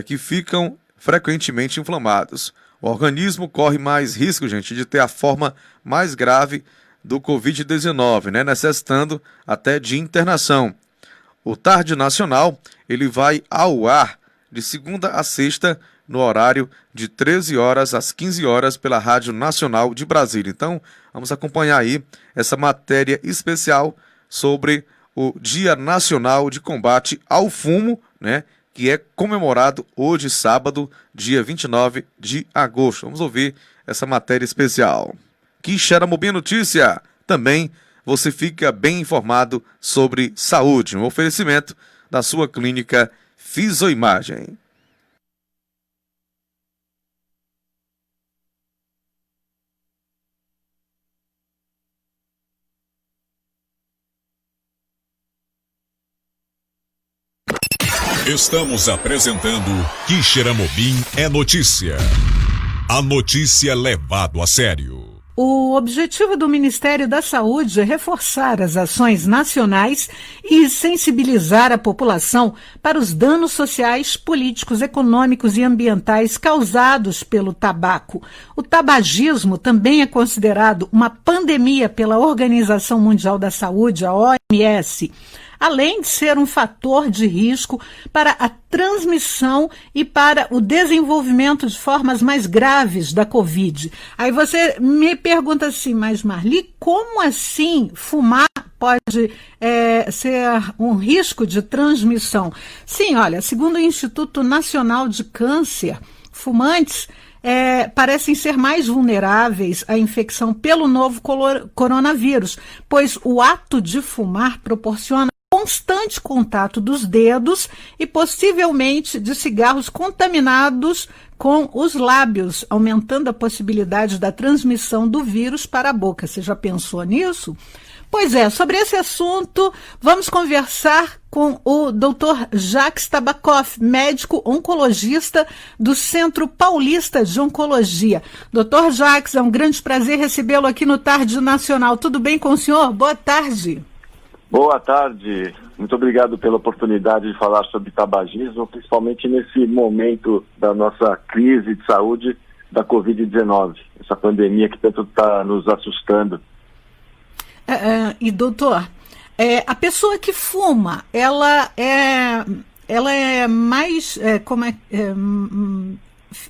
que ficam frequentemente inflamados. O organismo corre mais risco, gente, de ter a forma mais grave do Covid-19, né, necessitando até de internação. O Tarde Nacional, ele vai ao ar de segunda a sexta, no horário de 13 horas às 15 horas pela Rádio Nacional de Brasília. Então, vamos acompanhar aí essa matéria especial sobre o Dia Nacional de Combate ao Fumo, né, que é comemorado hoje, sábado, dia 29 de agosto. Vamos ouvir essa matéria especial. Quixeramobim Notícia. Também você fica bem informado sobre saúde. Um oferecimento da sua clínica Fisioimagem. Estamos apresentando Quixeramobim é Notícia. A notícia levado a sério. O objetivo do Ministério da Saúde é reforçar as ações nacionais e sensibilizar a população para os danos sociais, políticos, econômicos e ambientais causados pelo tabaco. O tabagismo também é considerado uma pandemia pela Organização Mundial da Saúde, a OMS, além de ser um fator de risco para a transmissão e para o desenvolvimento de formas mais graves da Covid. Aí você me pergunta assim, mas Marli, como assim fumar pode ser um risco de transmissão? Sim, olha, segundo o Instituto Nacional de Câncer, fumantes parecem ser mais vulneráveis à infecção pelo novo coronavírus, pois o ato de fumar proporciona constante contato dos dedos e possivelmente de cigarros contaminados com os lábios, aumentando a possibilidade da transmissão do vírus para a boca. Você já pensou nisso? Pois é, sobre esse assunto, vamos conversar com o Dr. Jacques Tabakoff, médico oncologista do Centro Paulista de Oncologia. Dr. Jacques, é um grande prazer recebê-lo aqui no Tarde Nacional. Tudo bem com o senhor? Boa tarde. Boa tarde, muito obrigado pela oportunidade de falar sobre tabagismo, principalmente nesse momento da nossa crise de saúde da Covid-19, essa pandemia que tanto está nos assustando. E doutor, a pessoa que fuma, ela é mais,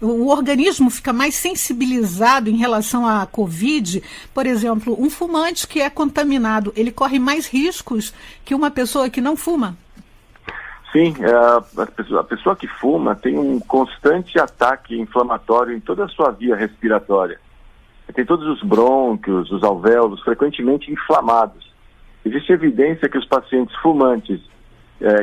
o organismo fica mais sensibilizado em relação à Covid. Por exemplo, um fumante que é contaminado, ele corre mais riscos que uma pessoa que não fuma? Sim, a pessoa que fuma tem um constante ataque inflamatório em toda a sua via respiratória. Tem todos os brônquios, os alvéolos frequentemente inflamados. Existe evidência que os pacientes fumantes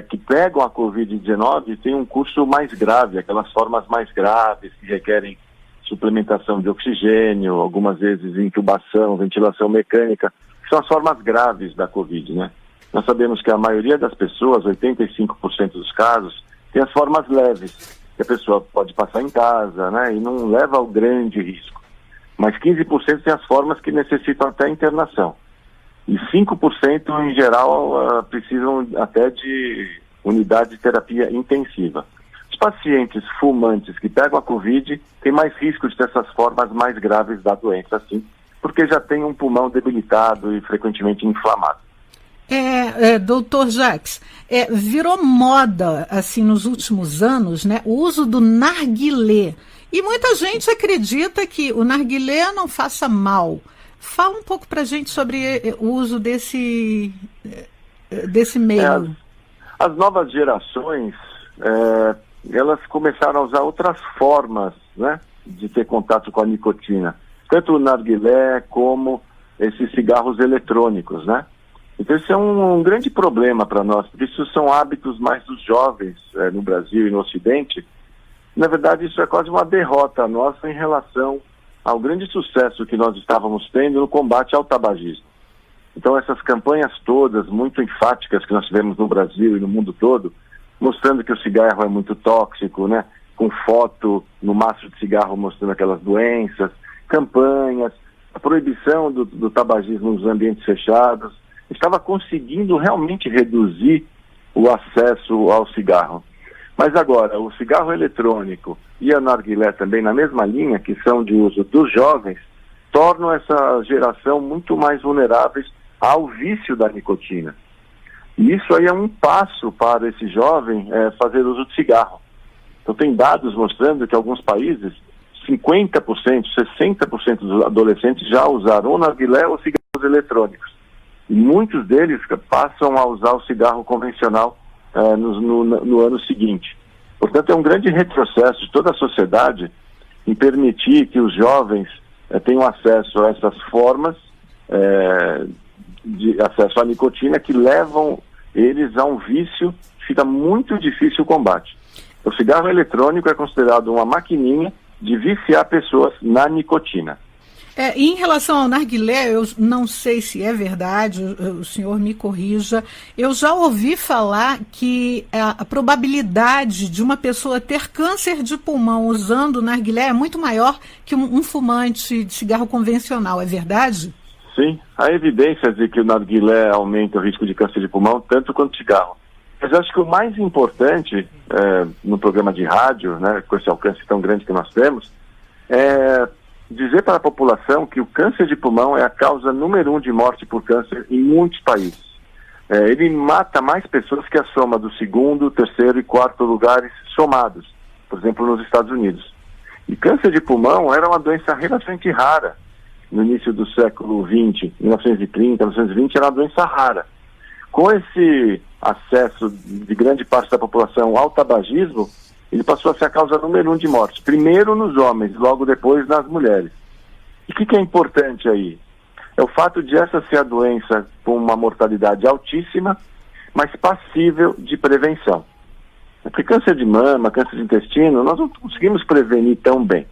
que pegam a Covid-19 têm um curso mais grave, aquelas formas mais graves que requerem suplementação de oxigênio, algumas vezes intubação, ventilação mecânica, que são as formas graves da Covid, né? Nós sabemos que a maioria das pessoas, 85% dos casos, tem as formas leves, que a pessoa pode passar em casa, né, e não leva ao grande risco. Mas 15% tem as formas que necessitam até internação. E 5% em geral precisam até de unidade de terapia intensiva. Os pacientes fumantes que pegam a Covid têm mais risco de ter essas formas mais graves da doença, assim, porque já tem um pulmão debilitado e frequentemente inflamado. Doutor Jacques, virou moda, assim, nos últimos anos, né, o uso do narguilé. E muita gente acredita que o narguilé não faça mal. Fala um pouco para a gente sobre o uso desse meio. As novas gerações, elas começaram a usar outras formas, né, de ter contato com a nicotina. Tanto o narguilé como esses cigarros eletrônicos, né? Então isso é um grande problema para nós, porque isso são hábitos mais dos jovens no Brasil e no Ocidente. Na verdade, isso é quase uma derrota nossa em relação ao grande sucesso que nós estávamos tendo no combate ao tabagismo. Então essas campanhas todas, muito enfáticas, que nós tivemos no Brasil e no mundo todo, mostrando que o cigarro é muito tóxico, né? Com foto no maço de cigarro mostrando aquelas doenças, campanhas, a proibição do tabagismo nos ambientes fechados, estava conseguindo realmente reduzir o acesso ao cigarro. Mas agora, o cigarro eletrônico e a narguilé também na mesma linha, que são de uso dos jovens, tornam essa geração muito mais vulneráveis ao vício da nicotina. E isso aí é um passo para esse jovem fazer uso de cigarro. Então tem dados mostrando que em alguns países, 50%, 60% dos adolescentes já usaram ou narguilé ou cigarros eletrônicos. E muitos deles passam a usar o cigarro convencional no ano seguinte. Portanto, é um grande retrocesso de toda a sociedade em permitir que os jovens tenham acesso a essas formas de acesso à nicotina que levam eles a um vício que fica muito difícil o combate. O cigarro eletrônico é considerado uma maquininha de viciar pessoas na nicotina. Em relação ao narguilé, eu não sei se é verdade, o senhor me corrija, eu já ouvi falar que a probabilidade de uma pessoa ter câncer de pulmão usando o narguilé é muito maior que um fumante de cigarro convencional, é verdade? Sim, há evidências de que o narguilé aumenta o risco de câncer de pulmão, tanto quanto o cigarro. Mas acho que o mais importante no programa de rádio, né, com esse alcance tão grande que nós temos, é dizer para a população que o câncer de pulmão é a causa número 1 de morte por câncer em muitos países. Ele mata mais pessoas que a soma do segundo, terceiro e quarto lugares somados, por exemplo, nos Estados Unidos. E câncer de pulmão era uma doença relativamente rara no início do século XX, 1930, 1920, era uma doença rara. Com esse acesso de grande parte da população ao tabagismo, ele passou a ser a causa número 1 de morte. Primeiro nos homens, logo depois nas mulheres. E o que é importante aí? É o fato de essa ser a doença com uma mortalidade altíssima, mas passível de prevenção. Porque câncer de mama, câncer de intestino, nós não conseguimos prevenir tão bem.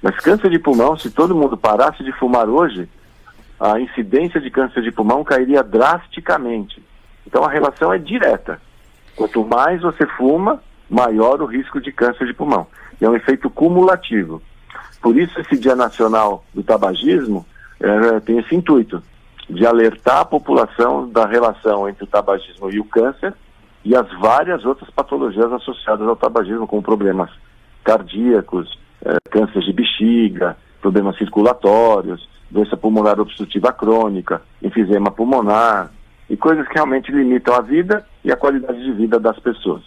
Mas câncer de pulmão, se todo mundo parasse de fumar hoje, a incidência de câncer de pulmão cairia drasticamente. Então a relação é direta. Quanto mais você fuma, maior o risco de câncer de pulmão. E é um efeito cumulativo. Por isso esse Dia Nacional do Tabagismo tem esse intuito, de alertar a população da relação entre o tabagismo e o câncer e as várias outras patologias associadas ao tabagismo, como problemas cardíacos, câncer de bexiga, problemas circulatórios, doença pulmonar obstrutiva crônica, enfisema pulmonar e coisas que realmente limitam a vida e a qualidade de vida das pessoas.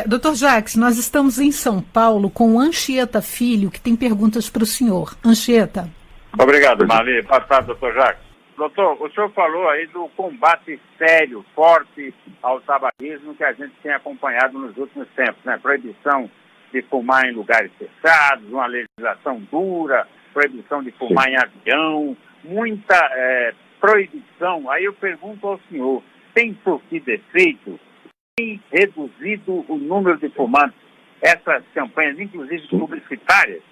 Dr. Jacques, nós estamos em São Paulo com o Anchieta Filho, que tem perguntas para o senhor. Anchieta. Obrigado, Marli. Boa tarde, doutor Jacques. Doutor, o senhor falou aí do combate sério, forte ao tabagismo que a gente tem acompanhado nos últimos tempos, né? Proibição de fumar em lugares fechados, uma legislação dura, proibição de fumar em avião, muita proibição. Aí eu pergunto ao senhor, tem surtido efeito? Tem reduzido o número de fumantes? Essas campanhas, inclusive publicitárias?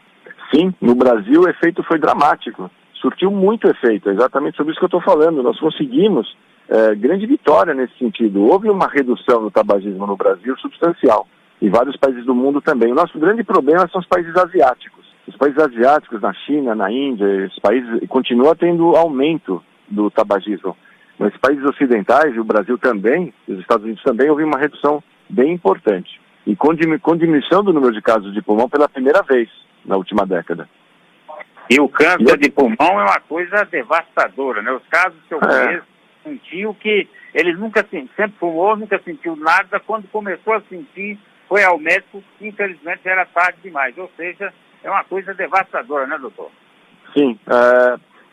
Sim, no Brasil o efeito foi dramático. Surtiu muito efeito, é exatamente sobre isso que eu estou falando. Nós conseguimos grande vitória nesse sentido. Houve uma redução do tabagismo no Brasil substancial. E vários países do mundo também. O nosso grande problema são os países asiáticos. Os países asiáticos, na China, na Índia, esses países continuam tendo aumento do tabagismo. Mas os países ocidentais, e o Brasil também, e os Estados Unidos também, houve uma redução bem importante. E com diminuição do número de casos de pulmão pela primeira vez na última década. E o câncer de pulmão é uma coisa devastadora, né? Os casos que eu conheço, sentiu que ele sempre fumou, nunca sentiu nada, quando começou a sentir, foi ao médico, infelizmente era tarde demais. Ou seja, é uma coisa devastadora, né, doutor? Sim.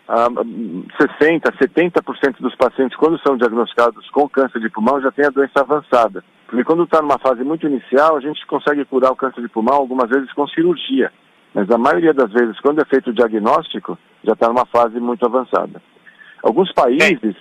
60%, 70% dos pacientes, quando são diagnosticados com câncer de pulmão, já tem a doença avançada. Porque quando está numa fase muito inicial, a gente consegue curar o câncer de pulmão, algumas vezes com cirurgia. Mas a maioria das vezes, quando é feito o diagnóstico, já está numa fase muito avançada. Alguns países,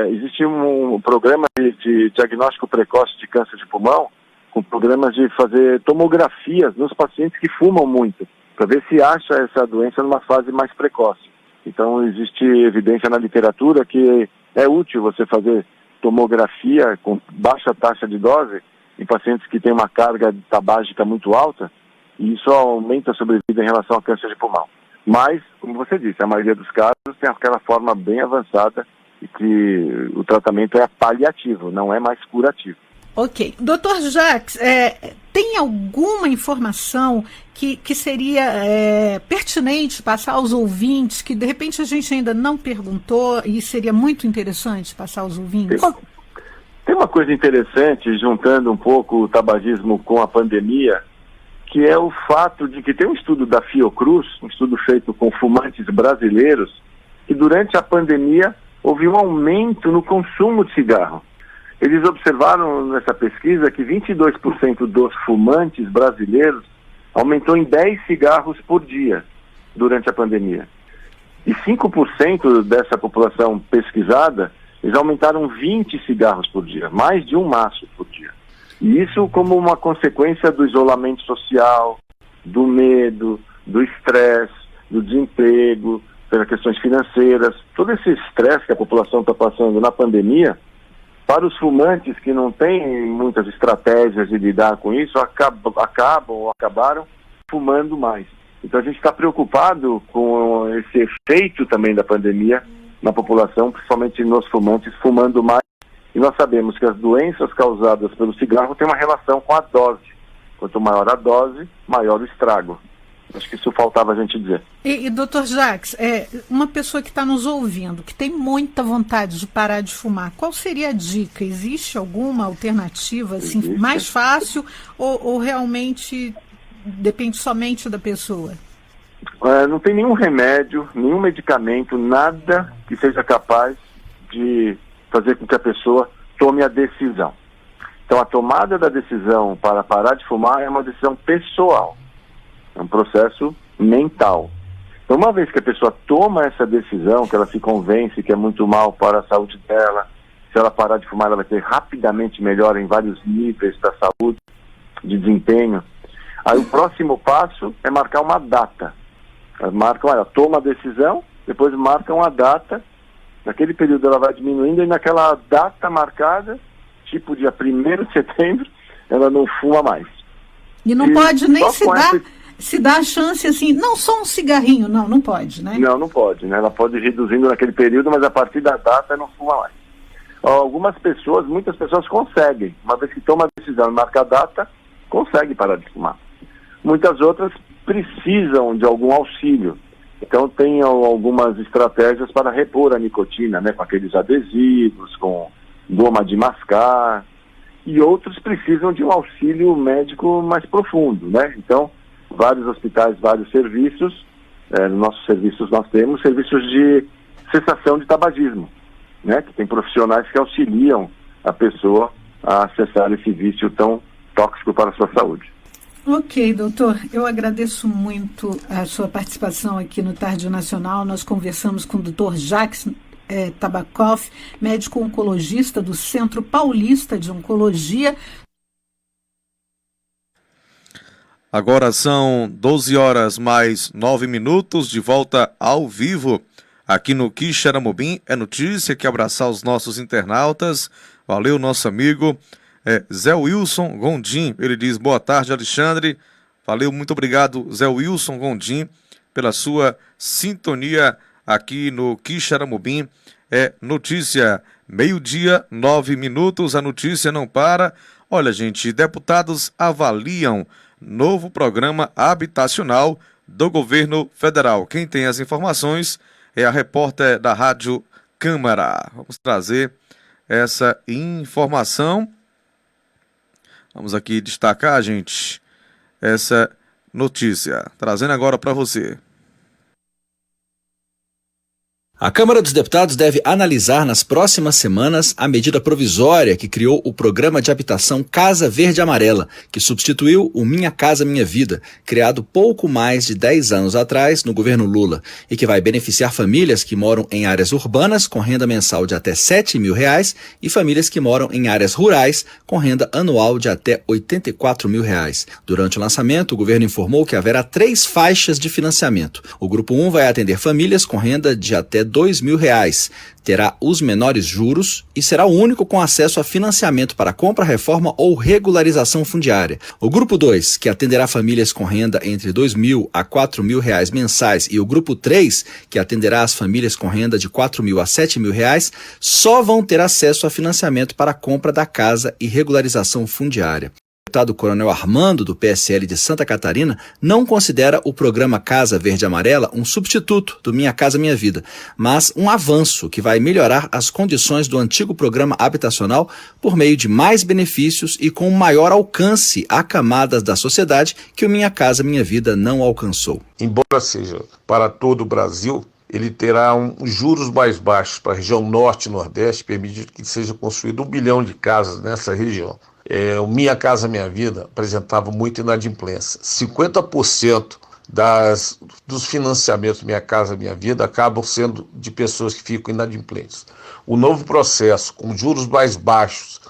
existe um programa de diagnóstico precoce de câncer de pulmão, com programas de fazer tomografias nos pacientes que fumam muito, para ver se acha essa doença numa fase mais precoce. Então, existe evidência na literatura que é útil você fazer tomografia com baixa taxa de dose em pacientes que têm uma carga tabágica muito alta, e isso aumenta a sobrevida em relação ao câncer de pulmão. Mas, como você disse, a maioria dos casos tem aquela forma bem avançada e que o tratamento é paliativo, não é mais curativo. Ok. Doutor Jacques, tem alguma informação que seria pertinente passar aos ouvintes, que de repente a gente ainda não perguntou e seria muito interessante passar aos ouvintes? Tem uma coisa interessante, juntando um pouco o tabagismo com a pandemia, que é o fato de que tem um estudo da Fiocruz, um estudo feito com fumantes brasileiros, que durante a pandemia houve um aumento no consumo de cigarro. Eles observaram nessa pesquisa que 22% dos fumantes brasileiros aumentou em 10 cigarros por dia durante a pandemia. E 5% dessa população pesquisada, eles aumentaram 20 cigarros por dia, mais de um maço por dia. E isso como uma consequência do isolamento social, do medo, do estresse, do desemprego, pelas questões financeiras. Todo esse estresse que a população está passando na pandemia, para os fumantes que não têm muitas estratégias de lidar com isso, acabaram fumando mais. Então a gente está preocupado com esse efeito também da pandemia na população, principalmente nos fumantes, fumando mais. E nós sabemos que as doenças causadas pelo cigarro têm uma relação com a dose. Quanto maior a dose, maior o estrago. Acho que isso faltava a gente dizer. E doutor Jacques, uma pessoa que está nos ouvindo, que tem muita vontade de parar de fumar, qual seria a dica? Existe alguma alternativa assim, mais fácil ou realmente depende somente da pessoa? Não tem nenhum remédio, nenhum medicamento, nada que seja capaz de fazer com que a pessoa tome a decisão. Então a tomada da decisão para parar de fumar é uma decisão pessoal. É um processo mental. Então, uma vez que a pessoa toma essa decisão, que ela se convence que é muito mal para a saúde dela, se ela parar de fumar, ela vai ter rapidamente melhora em vários níveis da saúde, de desempenho. Aí o próximo passo é marcar uma data. Ela toma a decisão, depois marcam a data, naquele período ela vai diminuindo e naquela data marcada, tipo dia 1º de setembro, ela não fuma mais. E não pode nem se dar... se dá a chance, assim, não só um cigarrinho, não pode, né? Não pode, né? Ela pode ir reduzindo naquele período, mas a partir da data não fuma mais. Muitas pessoas conseguem, uma vez que toma a decisão e marca a data, consegue parar de fumar. Muitas outras precisam de algum auxílio. Então tem algumas estratégias para repor a nicotina, né? Com aqueles adesivos, com goma de mascar, e outros precisam de um auxílio médico mais profundo, né? Então, vários hospitais, vários serviços, nos nossos serviços nós temos serviços de cessação de tabagismo, né? Que tem profissionais que auxiliam a pessoa a cessar esse vício tão tóxico para a sua saúde. Ok, doutor, eu agradeço muito a sua participação aqui no Tarde Nacional. Nós conversamos com o doutor Jacques Tabakoff, médico oncologista do Centro Paulista de Oncologia. Agora são 12 horas mais 9 minutos, de volta ao vivo aqui no Quixeramobim. É notícia que abraçar os nossos internautas. Valeu, nosso amigo Zé Wilson Gondim. Ele diz: boa tarde, Alexandre. Valeu, muito obrigado, Zé Wilson Gondim, pela sua sintonia aqui no Quixeramobim. É notícia, 12:09, a notícia não para. Olha, gente, deputados avaliam novo programa habitacional do governo federal. Quem tem as informações é a repórter da Rádio Câmara. Vamos trazer essa informação. Vamos aqui destacar, gente, essa notícia. Trazendo agora para você. A Câmara dos Deputados deve analisar nas próximas semanas a medida provisória que criou o Programa de Habitação Casa Verde Amarela, que substituiu o Minha Casa Minha Vida, criado pouco mais de 10 anos atrás no governo Lula, e que vai beneficiar famílias que moram em áreas urbanas com renda mensal de até R$ 7.000 e famílias que moram em áreas rurais com renda anual de até R$ 84.000. Durante o lançamento, o governo informou que haverá 3 faixas de financiamento. O Grupo 1 vai atender famílias com renda de até R$ 2.000, terá os menores juros e será o único com acesso a financiamento para compra, reforma ou regularização fundiária. O Grupo 2, que atenderá famílias com renda entre R$ 2.000 a R$ 4.000 mensais, e o Grupo 3, que atenderá as famílias com renda de R$ 4.000 a R$ 7.000, só vão ter acesso a financiamento para a compra da casa e regularização fundiária. O deputado Coronel Armando, do PSL de Santa Catarina, não considera o programa Casa Verde Amarela um substituto do Minha Casa Minha Vida, mas um avanço que vai melhorar as condições do antigo programa habitacional por meio de mais benefícios e com maior alcance a camadas da sociedade que o Minha Casa Minha Vida não alcançou. Embora seja para todo o Brasil, ele terá juros mais baixos para a região norte e nordeste, permitindo que seja construído 1 bilhão de casas nessa região. O Minha Casa Minha Vida apresentava muita inadimplência. 50% dos financiamentos Minha Casa Minha Vida acabam sendo de pessoas que ficam inadimplentes. O novo processo, com juros mais baixos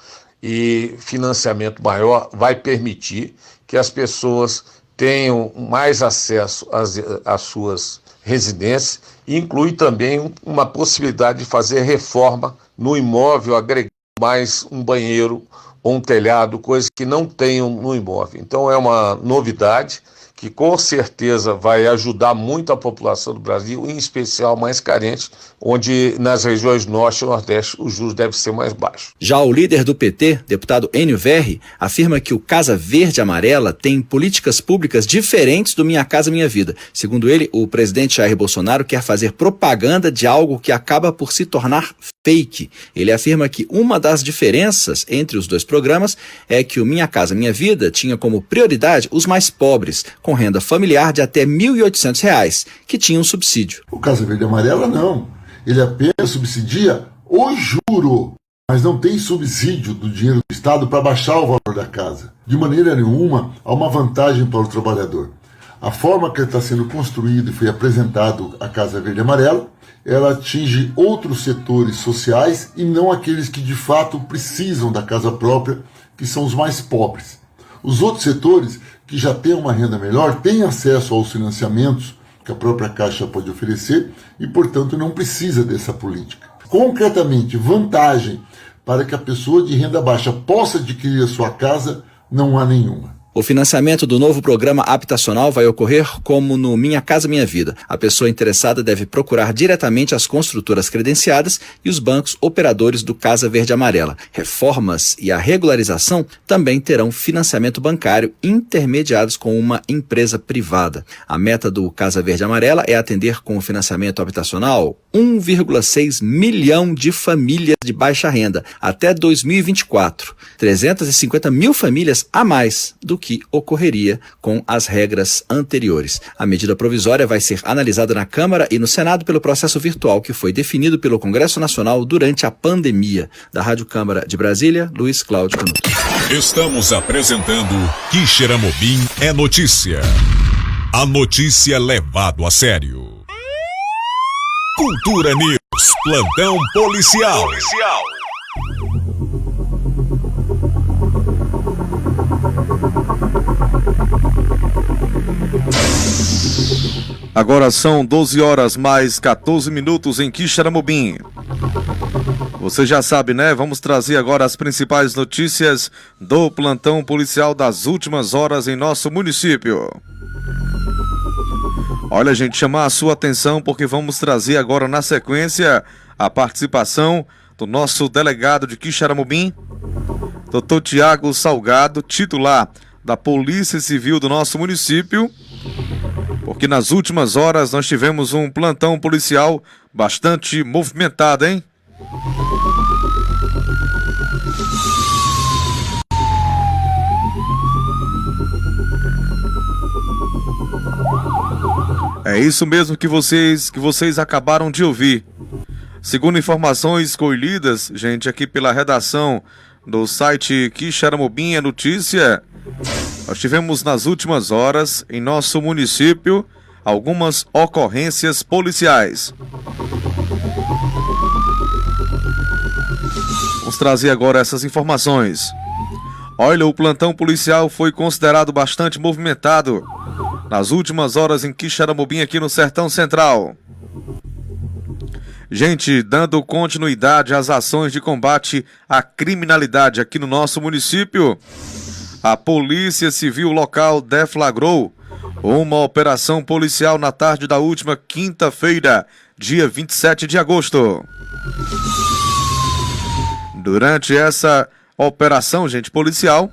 e financiamento maior, vai permitir que as pessoas tenham mais acesso às suas residências e inclui também uma possibilidade de fazer reforma no imóvel, agregar mais um banheiro ou um telhado, coisas que não tenham no imóvel. Então é uma novidade que com certeza vai ajudar muito a população do Brasil, em especial mais carente, onde nas regiões norte e nordeste os juros devem ser mais baixos. Já o líder do PT, deputado Enio Verri, afirma que o Casa Verde Amarela tem políticas públicas diferentes do Minha Casa Minha Vida. Segundo ele, o presidente Jair Bolsonaro quer fazer propaganda de algo que acaba por se tornar fake. Ele afirma que uma das diferenças entre os dois programas é que o Minha Casa Minha Vida tinha como prioridade os mais pobres, com renda familiar de até R$ 1.800, que tinham subsídio. O Casa Verde Amarela não. Ele apenas subsidia o juro, mas não tem subsídio do dinheiro do Estado para baixar o valor da casa. De maneira nenhuma, há uma vantagem para o trabalhador. A forma que está sendo construído e foi apresentado a Casa Verde Amarela, ela atinge outros setores sociais e não aqueles que de fato precisam da casa própria, que são os mais pobres. Os outros setores que já têm uma renda melhor têm acesso aos financiamentos que a própria Caixa pode oferecer e, portanto, não precisa dessa política. Concretamente, vantagem para que a pessoa de renda baixa possa adquirir a sua casa, não há nenhuma. O financiamento do novo programa habitacional vai ocorrer como no Minha Casa Minha Vida. A pessoa interessada deve procurar diretamente as construtoras credenciadas e os bancos operadores do Casa Verde Amarela. Reformas e a regularização também terão financiamento bancário intermediados com uma empresa privada. A meta do Casa Verde Amarela é atender com o financiamento habitacional 1,6 milhão de famílias de baixa renda até 2024. 350 mil famílias a mais do que ocorreria com as regras anteriores. A medida provisória vai ser analisada na Câmara e no Senado pelo processo virtual que foi definido pelo Congresso Nacional durante a pandemia. Da Rádio Câmara de Brasília, Luiz Cláudio Canuto. Estamos apresentando Quixeramobim é Notícia. A notícia levado a sério. Cultura News, plantão policial. Agora são 12 horas mais 14 minutos em Quixeramobim. Você já sabe, né? Vamos trazer agora as principais notícias do plantão policial das últimas horas em nosso município. Olha, gente, chamar a sua atenção porque vamos trazer agora na sequência a participação do nosso delegado de Quixeramobim, Dr. Tiago Salgado, titular da Polícia Civil do nosso município, porque nas últimas horas nós tivemos um plantão policial bastante movimentado, hein? É isso mesmo que vocês acabaram de ouvir. Segundo informações colhidas, gente, aqui pela redação do site Quixeramobim é Notícia, nós tivemos nas últimas horas em nosso município algumas ocorrências policiais. Vamos trazer agora essas informações. Olha, o plantão policial foi considerado bastante movimentado nas últimas horas em Quixeramobim, aqui no Sertão Central. Gente, dando continuidade às ações de combate à criminalidade aqui no nosso município, a Polícia Civil local deflagrou uma operação policial na tarde da última quinta-feira, dia 27 de agosto. Durante essa operação, gente, policial,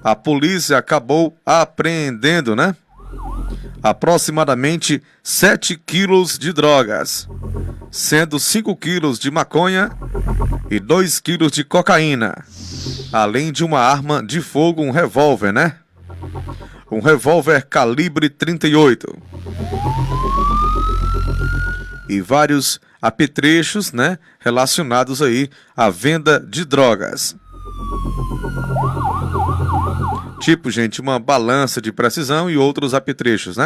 a polícia acabou apreendendo, aproximadamente 7 quilos de drogas, sendo 5 quilos de maconha e 2 quilos de cocaína, além de uma arma de fogo, um revólver, um revólver calibre 38. E vários apetrechos, relacionados aí à venda de drogas. Tipo, gente, uma balança de precisão e outros apetrechos,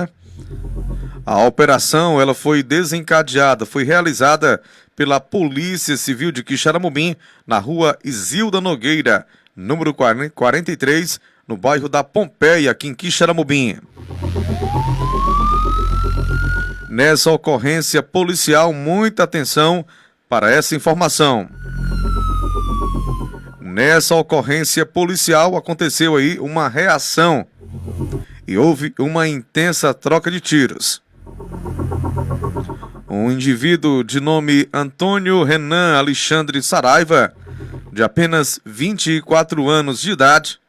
A operação, ela foi desencadeada, foi realizada pela Polícia Civil de Quixeramobim, na rua Isilda Nogueira, número 43, no bairro da Pompeia, aqui em Quixeramobim. Nessa ocorrência policial, muita atenção para essa informação. Nessa ocorrência policial aconteceu aí uma reação e houve uma intensa troca de tiros. Um indivíduo de nome Antônio Renan Alexandre Saraiva, de apenas 24 anos de idade,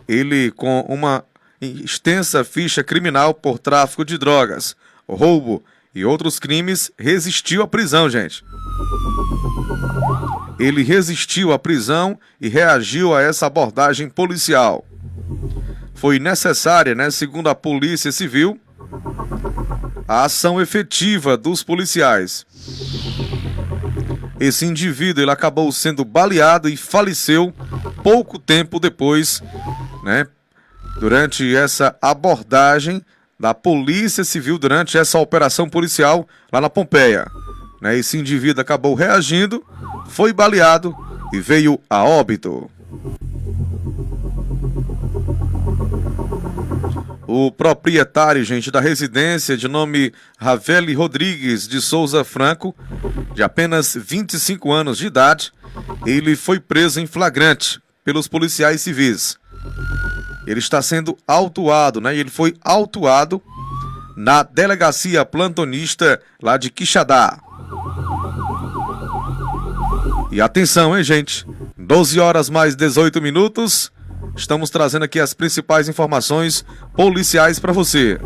ele com uma extensa ficha criminal por tráfico de drogas, roubo e outros crimes, resistiu à prisão, gente. Ele resistiu à prisão e reagiu a essa abordagem policial. Foi necessária, segundo a Polícia Civil, a ação efetiva dos policiais. Esse indivíduo, ele acabou sendo baleado e faleceu pouco tempo depois, durante essa abordagem da Polícia Civil, durante essa operação policial lá na Pompeia. Esse indivíduo acabou reagindo, foi baleado e veio a óbito. O proprietário, gente, da residência de nome Raveli Rodrigues de Souza Franco, de apenas 25 anos de idade, ele foi preso em flagrante pelos policiais civis. ele está sendo autuado, né? E ele foi autuado na delegacia plantonista lá de Quixadá. E atenção, hein, gente? 12 horas mais 18 minutos. Estamos trazendo aqui as principais informações policiais para você.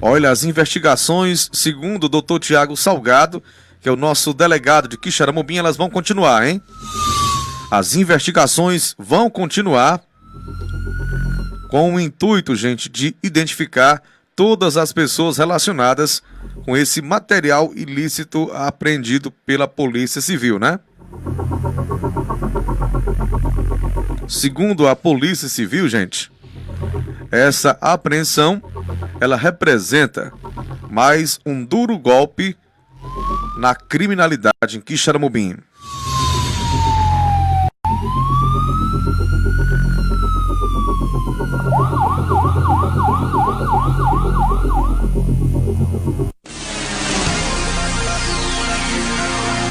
Olha, as investigações, segundo o Dr. Tiago Salgado, que é o nosso delegado de Quixeramobim, elas vão continuar, hein? As investigações vão continuar com o intuito, gente, de identificar todas as pessoas relacionadas com esse material ilícito apreendido pela Polícia Civil, né? Segundo a Polícia Civil, gente, essa apreensão, ela representa mais um duro golpe na criminalidade em Quixeramobim.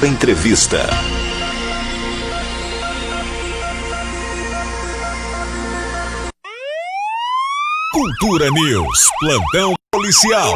Entrevista. Cultura News, plantão policial.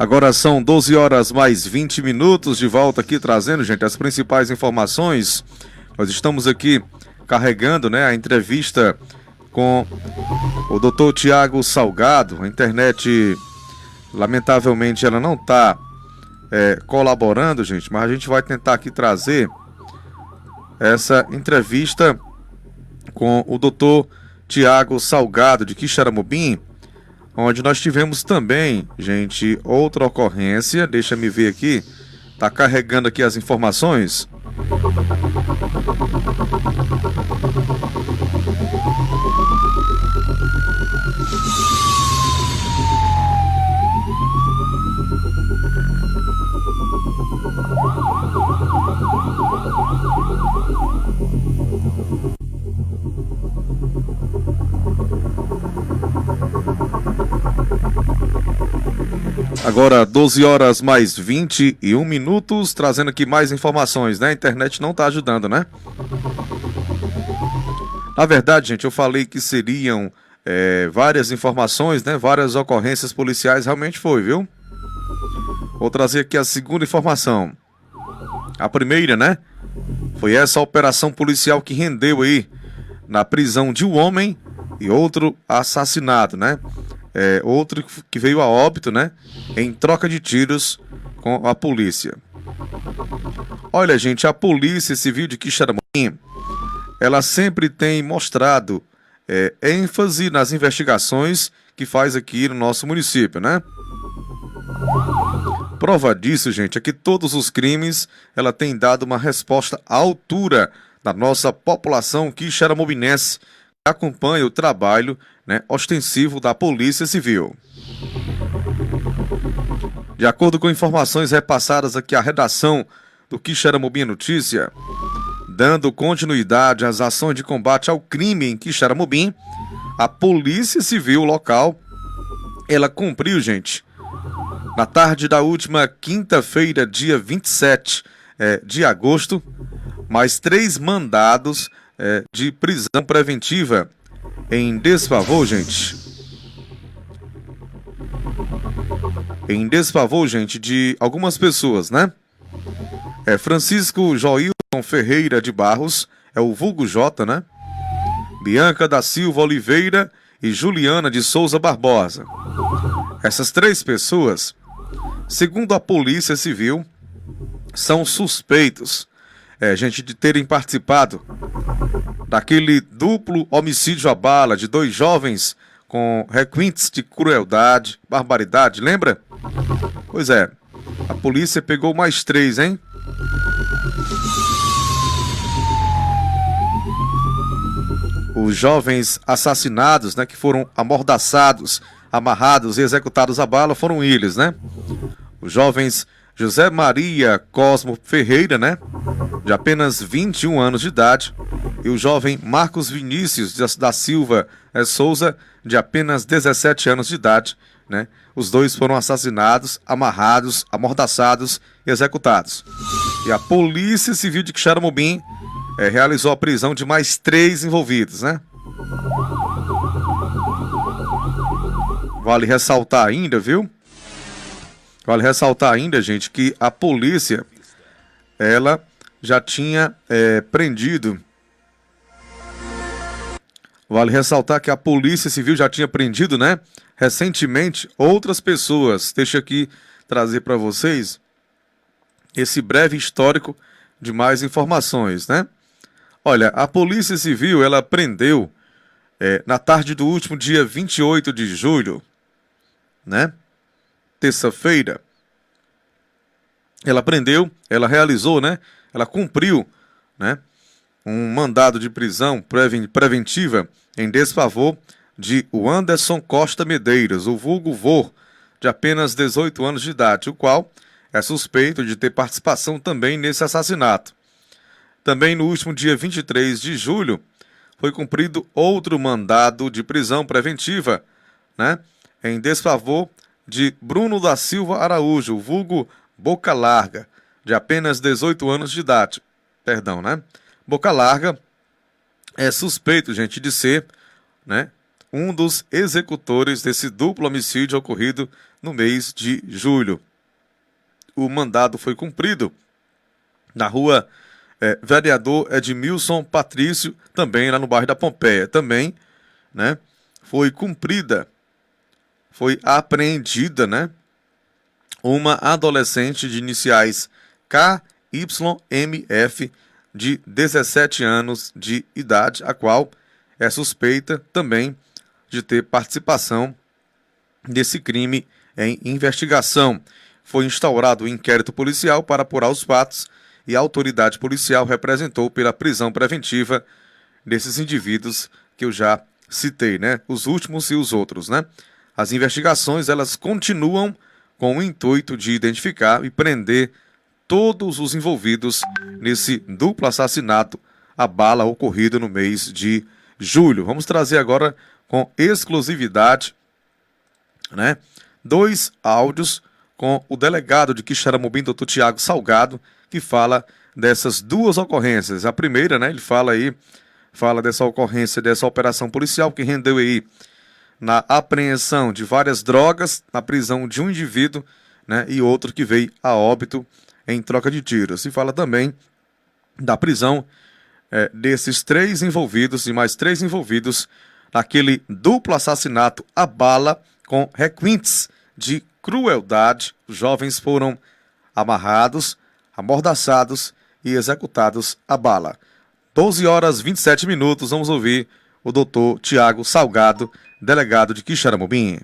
Agora são 12 horas mais 20 minutos, de volta aqui trazendo, gente, as principais informações. Nós estamos aqui carregando, né, a entrevista com o Dr. Tiago Salgado. A internet, lamentavelmente, ela não está colaborando, gente, mas a gente vai tentar aqui trazer essa entrevista com o Dr. Tiago Salgado de Quixeramobim, onde nós tivemos também, gente, outra ocorrência. Deixa me ver aqui, tá carregando aqui as informações. Agora 12 horas mais 21 minutos, trazendo aqui mais informações, né? A internet não tá ajudando, né? Na verdade, gente, eu falei que seriam várias informações, né? Várias ocorrências policiais, realmente foi, viu? Vou trazer aqui a segunda informação. A primeira, né? Foi essa operação policial que rendeu aí na prisão de um homem e outro assassinato, né? Outro que veio a óbito, né, em troca de tiros com a polícia. Olha, gente, a Polícia Civil de Quixeramobim, ela sempre tem mostrado ênfase nas investigações que faz aqui no nosso município, né? Prova disso, gente, é que todos os crimes ela tem dado uma resposta à altura da nossa população quixeramobinense, que acompanha o trabalho, né, ostensivo da Polícia Civil. De acordo com informações repassadas aqui à redação do Quixeramobim Notícia. Dando continuidade às ações de combate ao crime em Quixeramobim, a Polícia Civil local, ela cumpriu, gente, na tarde da última quinta-feira, dia 27 de agosto, mais 3 mandados de prisão preventiva em desfavor, gente. Em desfavor, gente, de algumas pessoas, né? Francisco Joilson Ferreira de Barros, é o vulgo J, né? Bianca da Silva Oliveira e Juliana de Souza Barbosa. Essas 3 pessoas, segundo a Polícia Civil, são suspeitos, gente, de terem participado daquele duplo homicídio à bala de 2 jovens com requintes de crueldade, barbaridade, lembra? Pois é, a polícia pegou mais 3, hein? Os jovens assassinados, né, que foram amordaçados, amarrados e executados à bala, foram eles, né? Os jovens José Maria Cosmo Ferreira, né, de apenas 21 anos de idade, e o jovem Marcos Vinícius da Silva Souza, de apenas 17 anos de idade, né? Os 2 foram assassinados, amarrados, amordaçados e executados. E a Polícia Civil de Quixeramobim realizou a prisão de mais 3 envolvidos, né? Vale ressaltar ainda, viu? Vale ressaltar ainda, gente, que a polícia, ela já tinha prendido. Vale ressaltar que a Polícia Civil já tinha prendido, né, recentemente, outras pessoas. Deixa aqui trazer para vocês esse breve histórico de mais informações, né? Olha, a Polícia Civil, ela prendeu na tarde do último dia 28 de julho, né? Terça-feira, ela prendeu, ela realizou, né? Ela cumpriu, né, um mandado de prisão preventiva em desfavor de Anderson Costa Medeiros, o vulgo Vô, de apenas 18 anos de idade, o qual é suspeito de ter participação também nesse assassinato. Também no último dia 23 de julho, foi cumprido outro mandado de prisão preventiva, né, em desfavor de Bruno da Silva Araújo, o vulgo Boca Larga, de apenas 18 anos de idade. Perdão, né? Boca Larga é suspeito, gente, de ser, né, um dos executores desse duplo homicídio ocorrido no mês de julho. O mandado foi cumprido na rua Vereador Edmilson Patrício, também lá no bairro da Pompeia. Também, né, foi apreendida, né, uma adolescente de iniciais KYMF, de 17 anos de idade, a qual é suspeita também de ter participação desse crime em investigação. Foi instaurado um inquérito policial para apurar os fatos e a autoridade policial representou pela prisão preventiva desses indivíduos que eu já citei, né? Os últimos e os outros, né? As investigações, elas continuam com o intuito de identificar e prender todos os envolvidos nesse duplo assassinato à bala ocorrido no mês de julho. Vamos trazer agora com exclusividade, né, 2 áudios com o delegado de Quixeramobim, Dr. Tiago Salgado, que fala dessas 2 ocorrências. A primeira, né, ele fala dessa ocorrência, dessa operação policial que rendeu aí na apreensão de várias drogas, na prisão de um indivíduo, né, e outro que veio a óbito em troca de tiros. E fala também da prisão desses 3 envolvidos e mais 3 envolvidos naquele duplo assassinato à bala com requintes de crueldade. Os jovens foram amarrados, amordaçados e executados à bala. 12h27, vamos ouvir o doutor Tiago Salgado, delegado de Quixeramobim.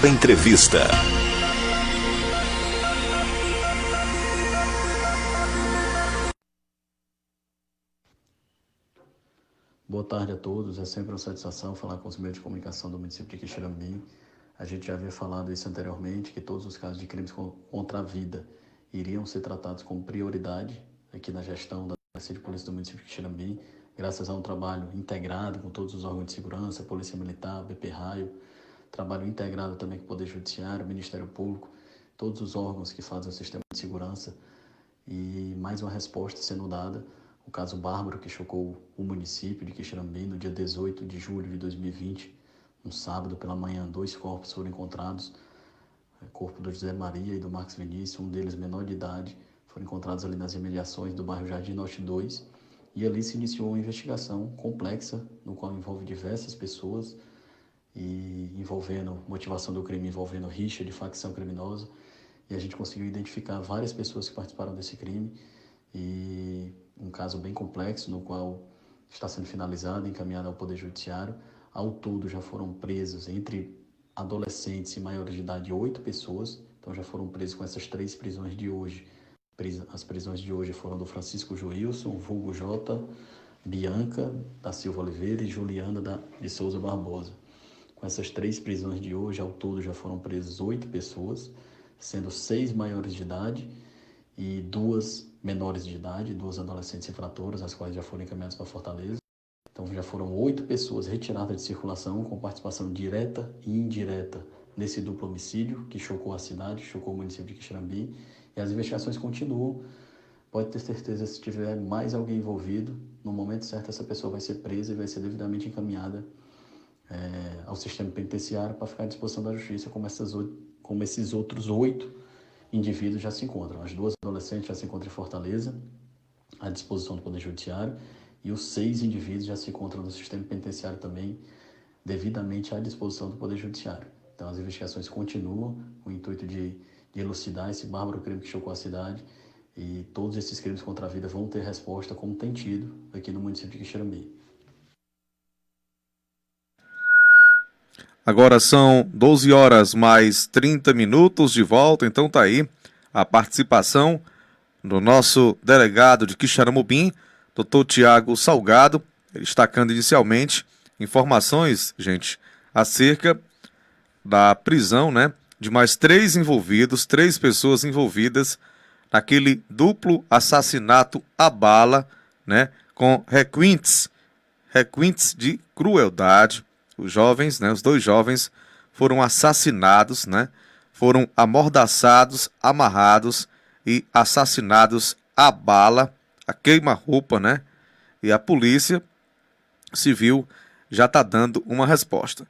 Entrevista. Boa tarde a todos, é sempre uma satisfação falar com os meios de comunicação do município de Quixeramobim. A gente já havia falado isso anteriormente, que todos os casos de crimes contra a vida iriam ser tratados com prioridade aqui na gestão da Delegacia de Polícia do município de Quixeramobim, graças a um trabalho integrado com todos os órgãos de segurança, Polícia Militar, BP Raio, trabalho integrado também com o Poder Judiciário, Ministério Público, todos os órgãos que fazem o sistema de segurança, e mais uma resposta sendo dada. O caso bárbaro que chocou o município de Quixeramobim no dia 18 de julho de 2020, um sábado pela manhã, 2 corpos foram encontrados, o corpo do José Maria e do Marcos Vinícius, um deles menor de idade, foram encontrados ali nas imediações do bairro Jardim Norte 2, e ali se iniciou uma investigação complexa, no qual envolve diversas pessoas, e envolvendo motivação do crime, envolvendo rixa de facção criminosa, e a gente conseguiu identificar várias pessoas que participaram desse crime, e um caso bem complexo, no qual está sendo finalizado e encaminhado ao Poder Judiciário. Ao todo já foram presos, entre adolescentes e maiores de idade, 8 pessoas, então já foram presos com essas 3 prisões de hoje. As prisões de hoje foram do Francisco Joilson, vulgo J, Bianca da Silva Oliveira e Juliana de Souza Barbosa. Com essas 3 prisões de hoje, ao todo já foram presos 8 pessoas, sendo 6 maiores de idade e 2 menores de idade, 2 adolescentes infratoras, as quais já foram encaminhadas para Fortaleza. Então já foram 8 pessoas retiradas de circulação com participação direta e indireta nesse duplo homicídio que chocou a cidade, chocou o município de Quixeramobim, e as investigações continuam. Pode ter certeza, se tiver mais alguém envolvido, no momento certo essa pessoa vai ser presa e vai ser devidamente encaminhada ao sistema penitenciário para ficar à disposição da justiça, como esses outros 8 indivíduos já se encontram. As 2 adolescentes já se encontram em Fortaleza, à disposição do Poder Judiciário, e os 6 indivíduos já se encontram no sistema penitenciário também, devidamente à disposição do Poder Judiciário. Então as investigações continuam com o intuito de elucidar esse bárbaro crime que chocou a cidade, e todos esses crimes contra a vida vão ter resposta, como tem tido aqui no município de Quixeramobim. Agora são 12 horas mais 30 minutos de volta, então tá aí a participação do nosso delegado de Quixeramobim, Dr. Tiago Salgado, destacando inicialmente informações, gente, acerca da prisão, né, de mais 3 envolvidos, 3 pessoas envolvidas naquele duplo assassinato à bala, né, com requintes de crueldade. Os jovens, né, os 2 jovens foram assassinados, né, foram amordaçados, amarrados e assassinados à bala, a queima-roupa, né, e a polícia civil já está dando uma resposta.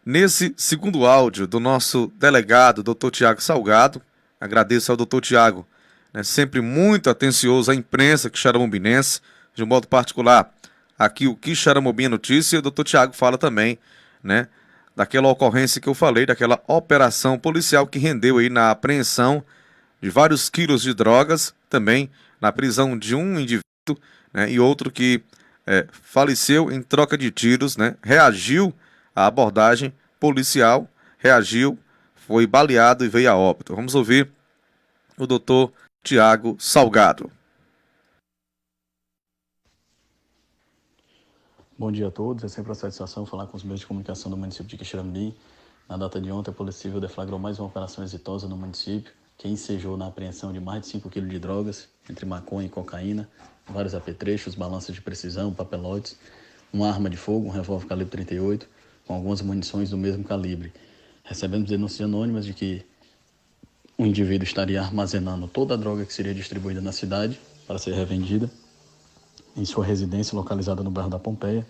Nesse segundo áudio do nosso delegado, Dr. Tiago Salgado, agradeço ao Dr. Tiago, né, sempre muito atencioso à imprensa quixeramobinense, de um modo particular, aqui o Quixeramobim Notícia, o Dr. Tiago fala também, né, daquela ocorrência que eu falei, daquela operação policial que rendeu aí na apreensão de vários quilos de drogas, também na prisão de um indivíduo, né, e outro que faleceu em troca de tiros, né, reagiu à abordagem policial, reagiu, foi baleado e veio a óbito. Vamos ouvir o Dr. Tiago Salgado. Bom dia a todos, é sempre uma satisfação falar com os meios de comunicação do município de Quixeramobim. Na data de ontem, a Polícia Civil deflagrou mais uma operação exitosa no município, que ensejou na apreensão de mais de 5 kg de drogas, entre maconha e cocaína, vários apetrechos, balanças de precisão, papelotes, uma arma de fogo, um revólver calibre 38, com algumas munições do mesmo calibre. Recebemos denúncias anônimas de que um indivíduo estaria armazenando toda a droga que seria distribuída na cidade para ser revendida em sua residência localizada no bairro da Pompeia.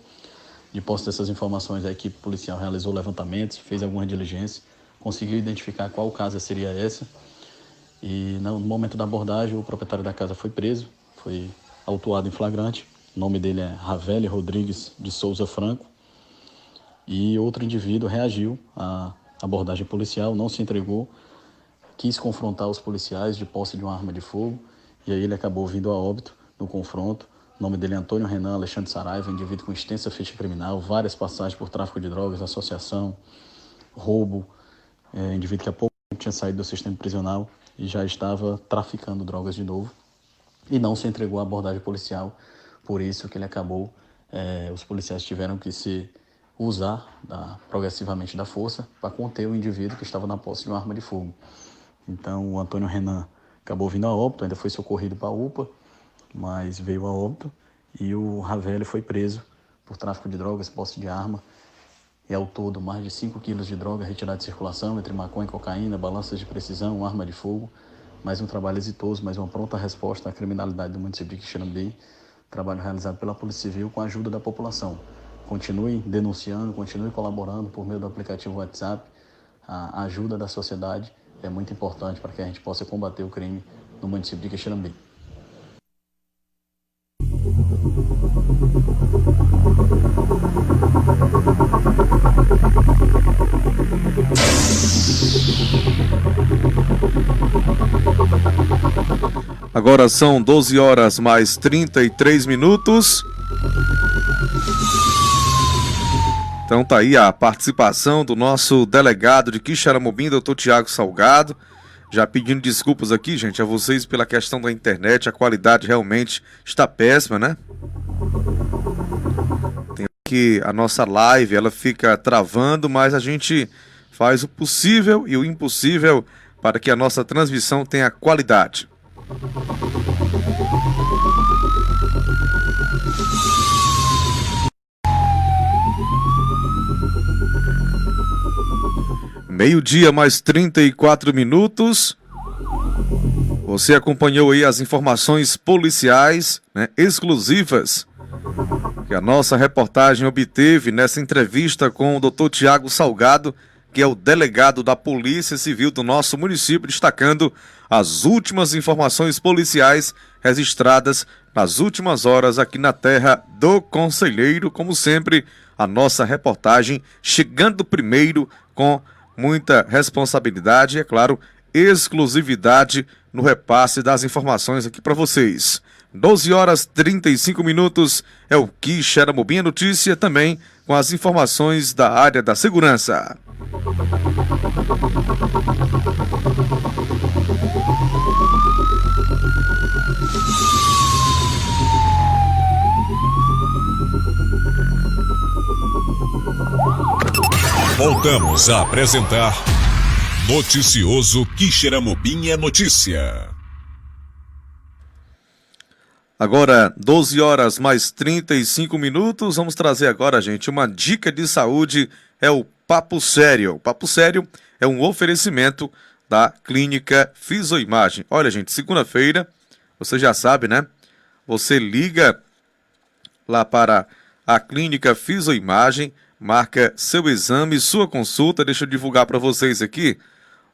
De posse dessas informações, a equipe policial realizou levantamentos, fez algumas diligências, conseguiu identificar qual casa seria essa, e no momento da abordagem o proprietário da casa foi preso, foi autuado em flagrante. O nome dele é Ravelli Rodrigues de Souza Franco, e outro indivíduo reagiu à abordagem policial, não se entregou, quis confrontar os policiais de posse de uma arma de fogo, e aí ele acabou vindo a óbito no confronto. O nome dele é Antônio Renan Alexandre Saraiva, indivíduo com extensa ficha criminal, várias passagens por tráfico de drogas, associação, roubo, indivíduo que há pouco tinha saído do sistema prisional e já estava traficando drogas de novo, e não se entregou à abordagem policial, por isso que ele acabou os policiais tiveram que usar progressivamente da força para conter o indivíduo que estava na posse de uma arma de fogo. Então o Antônio Renan acabou vindo a óbito, ainda foi socorrido para a UPA, mas veio a óbito, e o Ravelli foi preso por tráfico de drogas, posse de arma, e ao todo mais de 5 quilos de droga retirada de circulação, entre maconha e cocaína, balanças de precisão, arma de fogo. Mais um trabalho exitoso, mais uma pronta resposta à criminalidade do município de Quixeramobim, trabalho realizado pela Polícia Civil com a ajuda da população. Continue denunciando, continue colaborando por meio do aplicativo WhatsApp. A ajuda da sociedade é muito importante para que a gente possa combater o crime no município de Quixeramobim. Agora são 12 horas mais 33 minutos. Então tá aí a participação do nosso delegado de Quixeramobim, Dr. Tiago Salgado. Já pedindo desculpas aqui, gente, a vocês pela questão da internet. A qualidade realmente está péssima, né? Tem aqui a nossa live, ela fica travando, mas a gente faz o possível e o impossível para que a nossa transmissão tenha qualidade. Meio-dia mais 34 minutos. Você acompanhou aí as informações policiais, né, exclusivas que a nossa reportagem obteve nessa entrevista com o Dr. Tiago Salgado, que é o delegado da Polícia Civil do nosso município, destacando as últimas informações policiais registradas nas últimas horas aqui na terra do Conselheiro. Como sempre, a nossa reportagem chegando primeiro com muita responsabilidade e, é claro, exclusividade no repasse das informações aqui para vocês. 12 horas 35 minutos é o Quixeramobim Notícia, também com as informações da área da segurança. Voltamos a apresentar Noticioso Quixeramobim é Notícia. Agora, 12 horas mais 35 minutos, vamos trazer agora, gente, uma dica de saúde, é o Papo Sério. O Papo Sério é um oferecimento da Clínica Fisioimagem. Olha, gente, segunda-feira, você já sabe, né? Você liga lá para a Clínica Fisioimagem, marca seu exame, sua consulta. Deixa eu divulgar para vocês aqui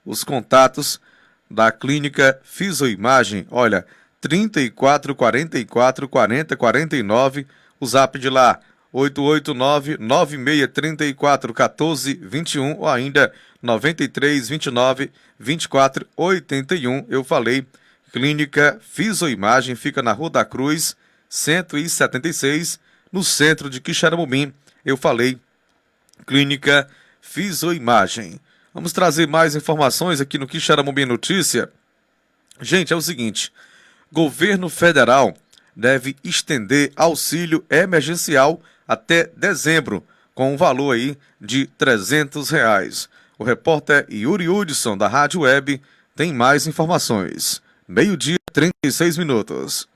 os contatos da Clínica Fisioimagem. Olha, 34 44 40 49, o zap de lá 889 9634 14 21 ou ainda 93 29 24 81. Eu falei, Clínica Fisioimagem, fica na Rua da Cruz 176, no centro de Quixeramobim. Eu falei, Clínica Fisioimagem. Vamos trazer mais informações aqui no Quixeramobim Notícia. Gente, é o seguinte: Governo Federal deve estender auxílio emergencial até dezembro, com um valor aí de R$300. O repórter Yuri Hudson, da Rádio Web, tem mais informações. Meio-dia, 36 minutos.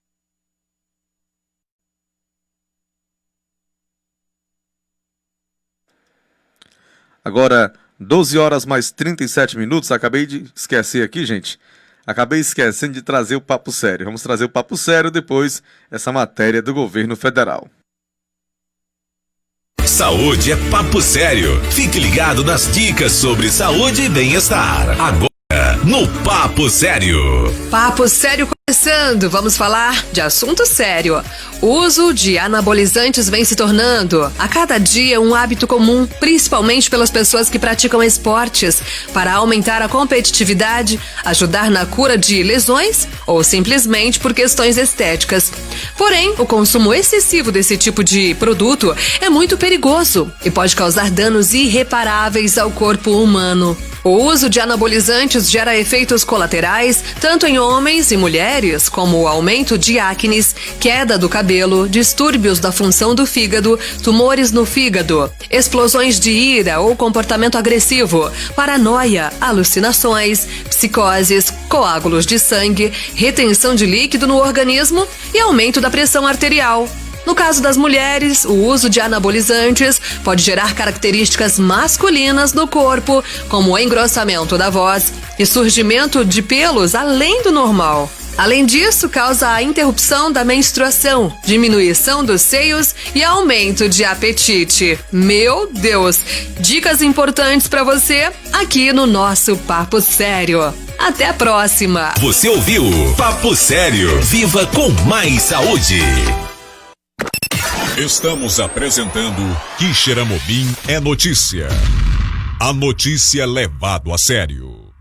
Agora, 12 horas mais 37 minutos. Acabei de esquecer aqui, gente. Acabei esquecendo de trazer o Papo Sério. Vamos trazer o Papo Sério depois, essa matéria do governo federal. Saúde é papo sério. Fique ligado nas dicas sobre saúde e bem-estar. Agora, no Papo Sério. Papo Sério começando. Vamos falar de assunto sério. O uso de anabolizantes vem se tornando, a cada dia, um hábito comum, principalmente pelas pessoas que praticam esportes, para aumentar a competitividade, ajudar na cura de lesões ou simplesmente por questões estéticas. Porém, o consumo excessivo desse tipo de produto é muito perigoso e pode causar danos irreparáveis ao corpo humano. O uso de anabolizantes gera efeitos colaterais tanto em homens e mulheres, como o aumento de acnes, queda do cabelo, distúrbios da função do fígado, tumores no fígado, explosões de ira ou comportamento agressivo, paranoia, alucinações, psicoses, coágulos de sangue, retenção de líquido no organismo e aumento da pressão arterial. No caso das mulheres, o uso de anabolizantes pode gerar características masculinas no corpo, como o engrossamento da voz e surgimento de pelos além do normal. Além disso, causa a interrupção da menstruação, diminuição dos seios e aumento de apetite. Meu Deus! Dicas importantes para você aqui no nosso Papo Sério. Até a próxima! Você ouviu Papo Sério. Viva com mais saúde. Estamos apresentando Quixeramobim é notícia. A notícia levado a sério.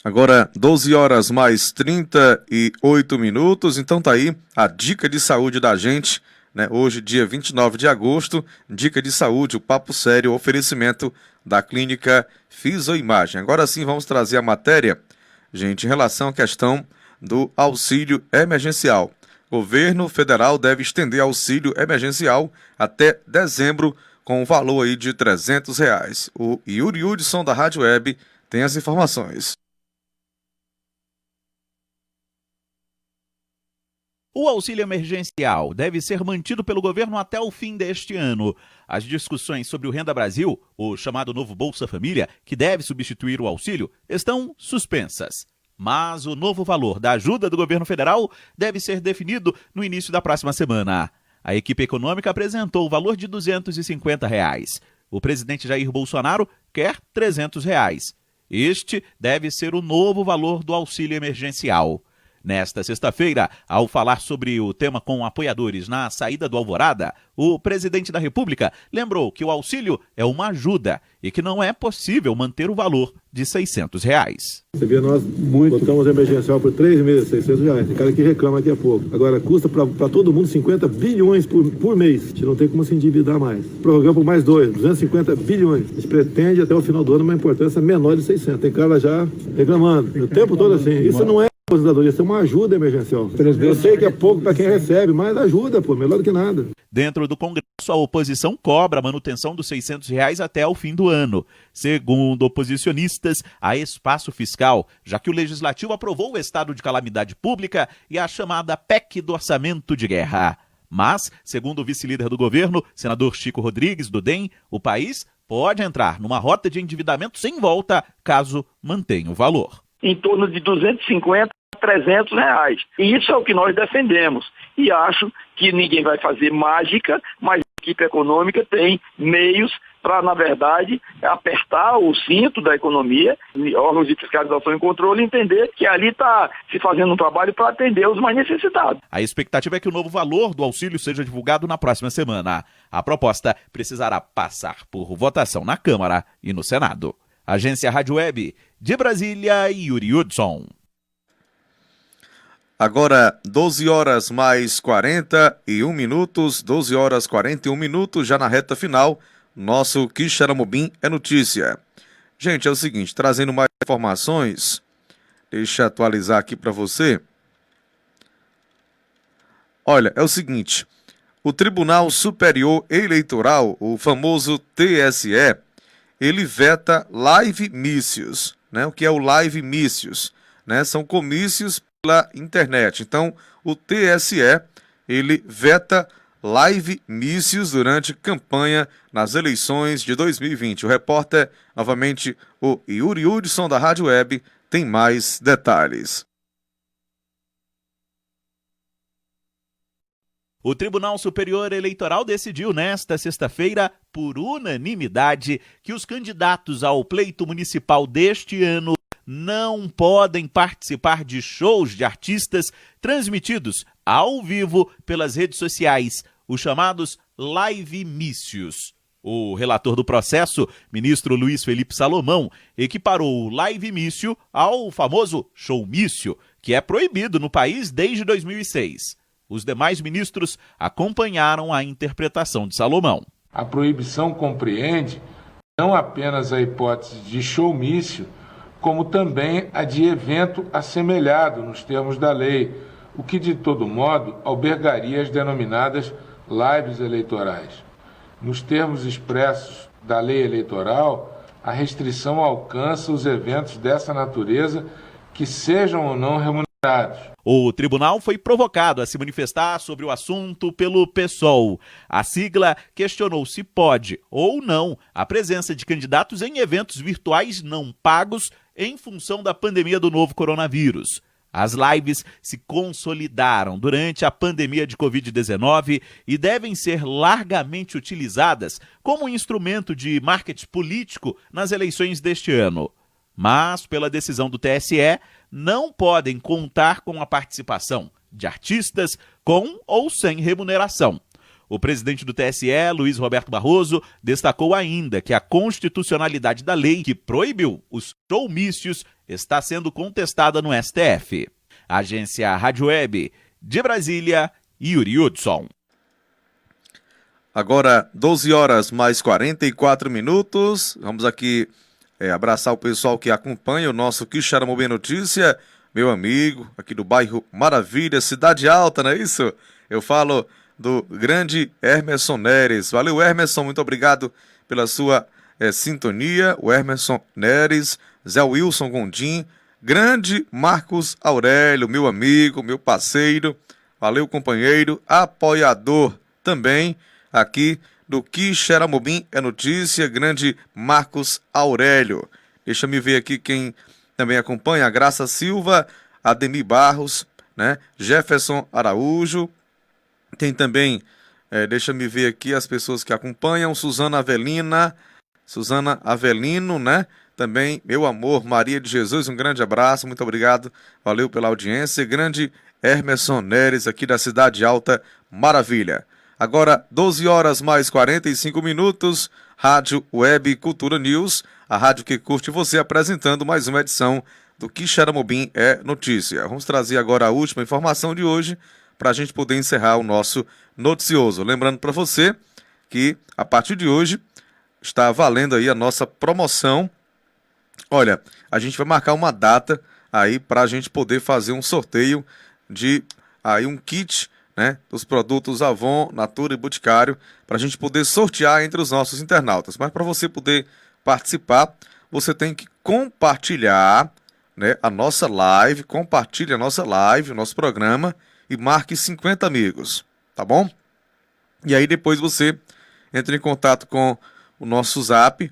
Agora, 12 horas mais 38 minutos. Então tá aí a dica de saúde da gente, né? Hoje, dia 29 de agosto, dica de saúde, o Papo Sério, oferecimento da Clínica Fisioimagem. Agora sim, vamos trazer a matéria, gente, em relação à questão do auxílio emergencial. O governo federal deve estender auxílio emergencial até dezembro com um valor aí de R$300. O Yuri Hudson da Rádio Web tem as informações. O auxílio emergencial deve ser mantido pelo governo até o fim deste ano. As discussões sobre o Renda Brasil, o chamado novo Bolsa Família, que deve substituir o auxílio, estão suspensas. Mas o novo valor da ajuda do governo federal deve ser definido no início da próxima semana. A equipe econômica apresentou o valor de R$250. O presidente Jair Bolsonaro quer R$300. Este deve ser o novo valor do auxílio emergencial. Nesta sexta-feira, ao falar sobre o tema com apoiadores na saída do Alvorada, o presidente da República lembrou que o auxílio é uma ajuda e que não é possível manter o valor de R$600. Você vê, nós botamos emergencial por 3 meses, R$600. Tem cara que reclama daqui a pouco. Agora, custa para todo mundo 50 bilhões por mês. A gente não tem como se endividar mais. Prorrogamos por mais 250 bilhões. A gente pretende até o final do ano uma importância menor de 600. Tem cara já reclamando. O tempo todo assim. Isso não é aposentadoria, isso é uma ajuda emergencial. Eu sei que é pouco para quem recebe, mas ajuda, pô, melhor do que nada. Dentro do Congresso, a oposição cobra a manutenção dos R$600 até o fim do ano. Segundo oposicionistas, há espaço fiscal, já que o Legislativo aprovou o estado de calamidade pública e a chamada PEC do orçamento de guerra. Mas, segundo o vice-líder do governo, senador Chico Rodrigues, do DEM, o país pode entrar numa rota de endividamento sem volta, caso mantenha o valor. Em torno de R$250 a R$300. E isso é o que nós defendemos. E acho que ninguém vai fazer mágica, mas a equipe econômica tem meios para, na verdade, apertar o cinto da economia, órgãos de fiscalização e controle, entender que ali está se fazendo um trabalho para atender os mais necessitados. A expectativa é que o novo valor do auxílio seja divulgado na próxima semana. A proposta precisará passar por votação na Câmara e no Senado. Agência Rádio Web, de Brasília, Yuri Hudson. Agora, 12 horas mais 41 minutos, 12 horas 41 minutos, já na reta final, nosso Quixeramobim é notícia. Gente, é o seguinte, trazendo mais informações, deixa eu atualizar aqui para você. Olha, é o seguinte, o Tribunal Superior Eleitoral, o famoso TSE, ele veta live-mícios, né? O que é o live-mícios, né? São comícios pela internet. Então, o TSE, ele veta live-mícios durante campanha nas eleições de 2020. O repórter, novamente, o Yuri Hudson da Rádio Web, tem mais detalhes. O Tribunal Superior Eleitoral decidiu nesta sexta-feira, por unanimidade, que os candidatos ao pleito municipal deste ano não podem participar de shows de artistas transmitidos ao vivo pelas redes sociais, os chamados live-mícios. O relator do processo, ministro Luiz Felipe Salomão, equiparou o live-mício ao famoso showmício, que é proibido no país desde 2006. Os demais ministros acompanharam a interpretação de Salomão. A proibição compreende não apenas a hipótese de showmício, como também a de evento assemelhado nos termos da lei, o que de todo modo albergaria as denominadas lives eleitorais. Nos termos expressos da lei eleitoral, a restrição alcança os eventos dessa natureza que sejam ou não remunerados. O tribunal foi provocado a se manifestar sobre o assunto pelo PSOL. A sigla questionou se pode ou não a presença de candidatos em eventos virtuais não pagos em função da pandemia do novo coronavírus. As lives se consolidaram durante a pandemia de Covid-19 e devem ser largamente utilizadas como instrumento de marketing político nas eleições deste ano. Mas, pela decisão do TSE, não podem contar com a participação de artistas com ou sem remuneração. O presidente do TSE, Luiz Roberto Barroso, destacou ainda que a constitucionalidade da lei que proibiu os showmícios está sendo contestada no STF. Agência Rádio Web, de Brasília, Yuri Hudson. Agora, 12 horas mais 44 minutos. Vamos aqui abraçar o pessoal que acompanha o nosso Quixeramobim Notícia. Meu amigo, aqui do bairro Maravilha, Cidade Alta, não é isso? Eu falo do grande Hermerson Neres. Valeu, Hermerson, muito obrigado pela sua sintonia. O Hermerson Neres, Zé Wilson Gondim, grande Marcos Aurélio, meu amigo, meu parceiro. Valeu, companheiro, apoiador também aqui do Quixeramobim é Notícia, grande Marcos Aurélio. Deixa me ver aqui quem também acompanha: a Graça Silva, Ademir Barros, né? Jefferson Araújo. Tem também, deixa me ver aqui as pessoas que acompanham: Suzana Avelino, né? Também, meu amor, Maria de Jesus, um grande abraço, muito obrigado, valeu pela audiência. Grande Hermerson Neres, aqui da Cidade Alta, Maravilha. Agora, 12 horas mais 45 minutos, Rádio Web Cultura News, a rádio que curte você, apresentando mais uma edição do Quixeramobim é Notícia. Vamos trazer agora a última informação de hoje, para a gente poder encerrar o nosso noticioso. Lembrando para você que, a partir de hoje, está valendo aí a nossa promoção. Olha, a gente vai marcar uma data aí para a gente poder fazer um sorteio de aí um kit, né, dos produtos Avon, Natura e Boticário, para a gente poder sortear entre os nossos internautas. Mas para você poder participar, você tem que compartilhar, né, a nossa live, compartilhe a nossa live, o nosso programa, e marque 50 amigos, tá bom? E aí depois você entra em contato com o nosso zap,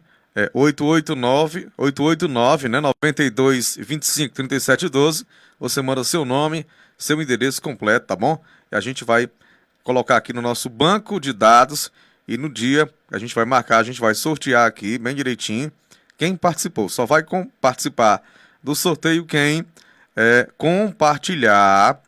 889, né, 92 25 37 12. Você manda seu nome, seu endereço completo, tá bom? E a gente vai colocar aqui no nosso banco de dados e no dia a gente vai marcar, a gente vai sortear aqui bem direitinho quem participou. Só vai participar do sorteio quem compartilhar,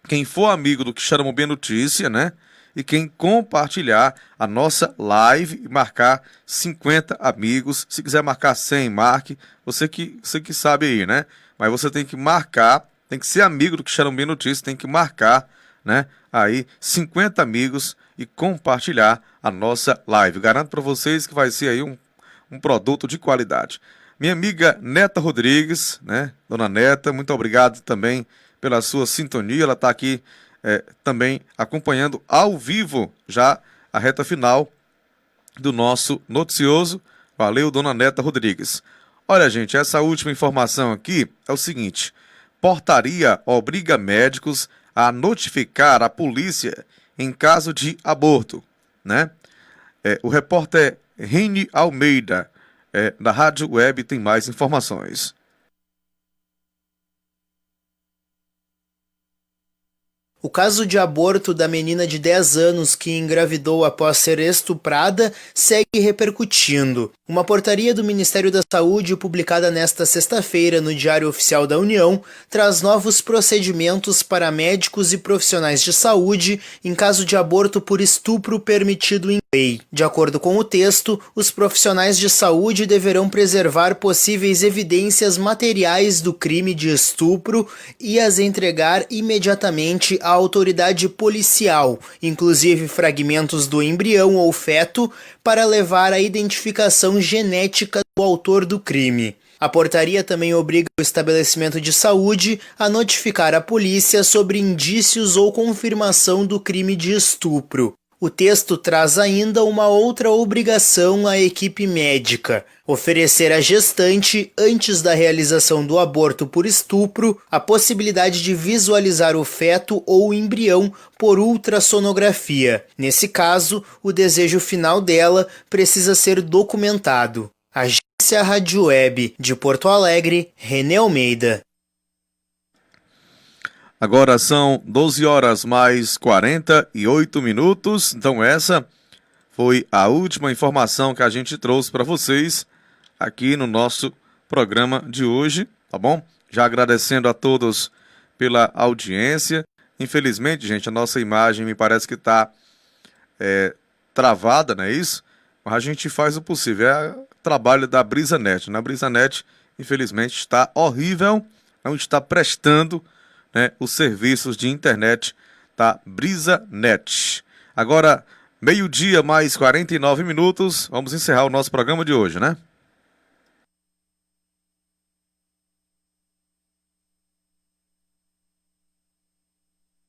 quem for amigo do Quixeramobim Notícia, né? E quem compartilhar a nossa live e marcar 50 amigos. Se quiser marcar 100, marque. Você que sabe aí, né? Mas você tem que marcar, tem que ser amigo do Quixeramobim Notícia, tem que marcar, né? Aí 50 amigos e compartilhar a nossa live. Garanto para vocês que vai ser aí um produto de qualidade. Minha amiga Neta Rodrigues, né? Dona Neta, muito obrigado também pela sua sintonia. Ela está aqui também acompanhando ao vivo já a reta final do nosso noticioso. Valeu, Dona Neta Rodrigues. Olha, gente, essa última informação aqui é o seguinte: portaria obriga médicos a notificar a polícia em caso de aborto, né? O repórter Reni Almeida, da Rádio Web, tem mais informações. O caso de aborto da menina de 10 anos que engravidou após ser estuprada segue repercutindo. Uma portaria do Ministério da Saúde, publicada nesta sexta-feira no Diário Oficial da União, traz novos procedimentos para médicos e profissionais de saúde em caso de aborto por estupro permitido em lei. De acordo com o texto, os profissionais de saúde deverão preservar possíveis evidências materiais do crime de estupro e as entregar imediatamente à autoridade policial, inclusive fragmentos do embrião ou feto, para levar à identificação genética do autor do crime. A portaria também obriga o estabelecimento de saúde a notificar a polícia sobre indícios ou confirmação do crime de estupro. O texto traz ainda uma outra obrigação à equipe médica: oferecer à gestante, antes da realização do aborto por estupro, a possibilidade de visualizar o feto ou embrião por ultrassonografia. Nesse caso, o desejo final dela precisa ser documentado. Agência Rádio Web de Porto Alegre, René Almeida. Agora são 12 horas mais 48 minutos, então essa foi a última informação que a gente trouxe para vocês aqui no nosso programa de hoje, tá bom? Já agradecendo a todos pela audiência. Infelizmente, gente, a nossa imagem me parece que está travada, não é isso? Mas a gente faz o possível, é trabalho da BrisaNet. Na BrisaNet, infelizmente, está horrível, não está prestando os serviços de internet da BrisaNet. Agora, meio-dia mais 49 minutos, vamos encerrar o nosso programa de hoje, né?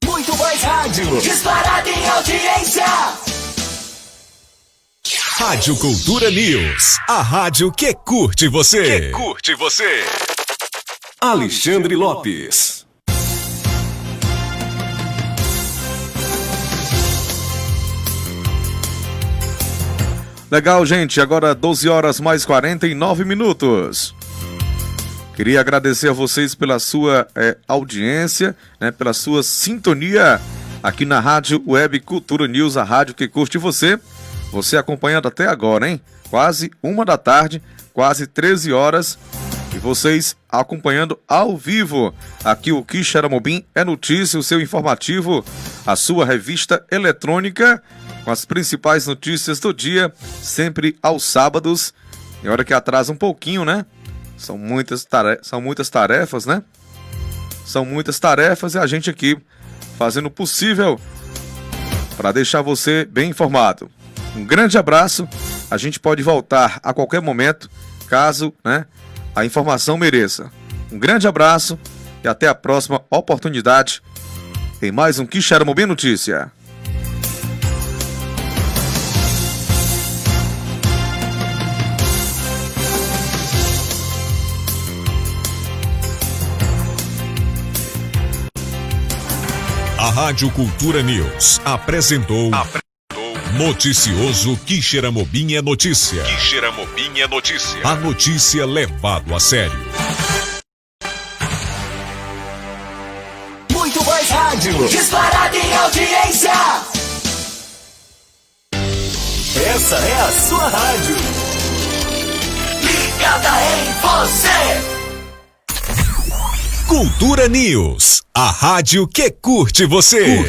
Muito mais rádio, disparada em audiência. Rádio Cultura News, a rádio que curte você. Alexandre Lopes. Legal, gente, agora 12 horas mais 49 minutos. Queria agradecer a vocês pela sua audiência, pela sua sintonia aqui na Rádio Web Cultura News, a rádio que curte você. Você acompanhando até agora, hein? Quase 1 da tarde, quase 13 horas. E vocês acompanhando ao vivo aqui o Quixeramobim é notícia, o seu informativo, a sua revista eletrônica com as principais notícias do dia, sempre aos sábados. Em hora que atrasa um pouquinho, né? São muitas tarefas, né? São muitas tarefas e a gente aqui fazendo o possível para deixar você bem informado. Um grande abraço. A gente pode voltar a qualquer momento, caso a informação mereça. Um grande abraço e até a próxima oportunidade em mais um Quixeramobim Notícia. A Rádio Cultura News apresentou Noticioso Quixeramobim é Notícia. A notícia levado a sério. Muito mais rádio, disparada em audiência. Essa é a sua rádio. Ligada em você. Cultura News, a rádio que curte você.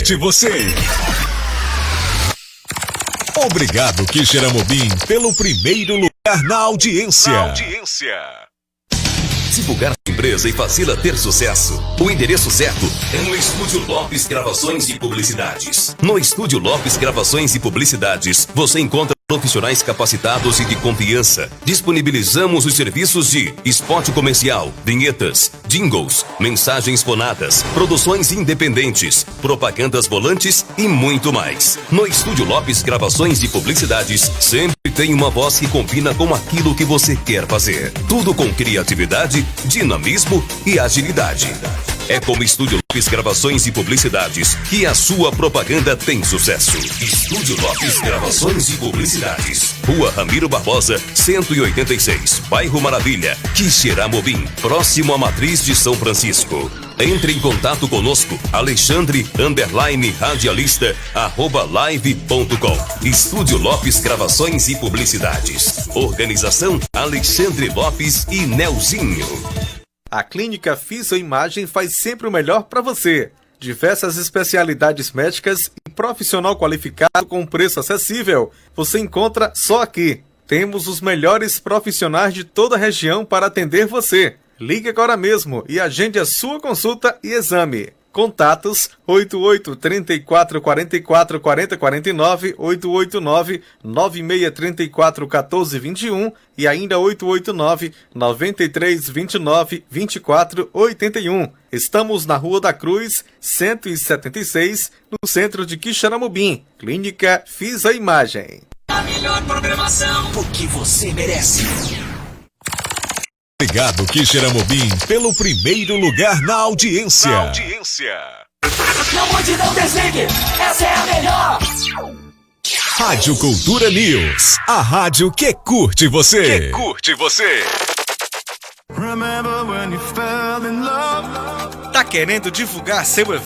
Obrigado, Quixeramobim, pelo primeiro lugar na audiência. Divulgar a empresa e fazê-la ter sucesso. O endereço certo é no Estúdio Lopes Gravações e Publicidades. No Estúdio Lopes Gravações e Publicidades, você encontra profissionais capacitados e de confiança. Disponibilizamos os serviços de spot comercial, vinhetas, jingles, mensagens fonadas, produções independentes, propagandas volantes e muito mais. No Estúdio Lopes Gravações e Publicidades, sempre tem uma voz que combina com aquilo que você quer fazer. Tudo com criatividade, dinamismo e agilidade. É como Estúdio Lopes Gravações e Publicidades que a sua propaganda tem sucesso. Estúdio Lopes Gravações e Publicidades. Rua Ramiro Barbosa, 186, Bairro Maravilha, Quixeramobim, próximo à Matriz de São Francisco. Entre em contato conosco, alexandre_radialista@live.com. Estúdio Lopes Gravações e Publicidades. Organização Alexandre Lopes e Nelzinho. A Clínica Fisioimagem faz sempre o melhor para você. Diversas especialidades médicas e profissional qualificado com preço acessível. Você encontra só aqui. Temos os melhores profissionais de toda a região para atender você. Ligue agora mesmo e agende a sua consulta e exame. Contatos 88-3444-4049, 889-9634-1421 e ainda 889-9329-2481. Estamos na Rua da Cruz, 176, no centro de Quixeramobim. Clínica Fisioimagem. A melhor programação, porque você merece. Obrigado, Quixeramobim, pelo primeiro lugar na audiência. Não mude, não desligue, essa é a melhor. Rádio Cultura News, a rádio que curte você. Tá querendo divulgar seu evento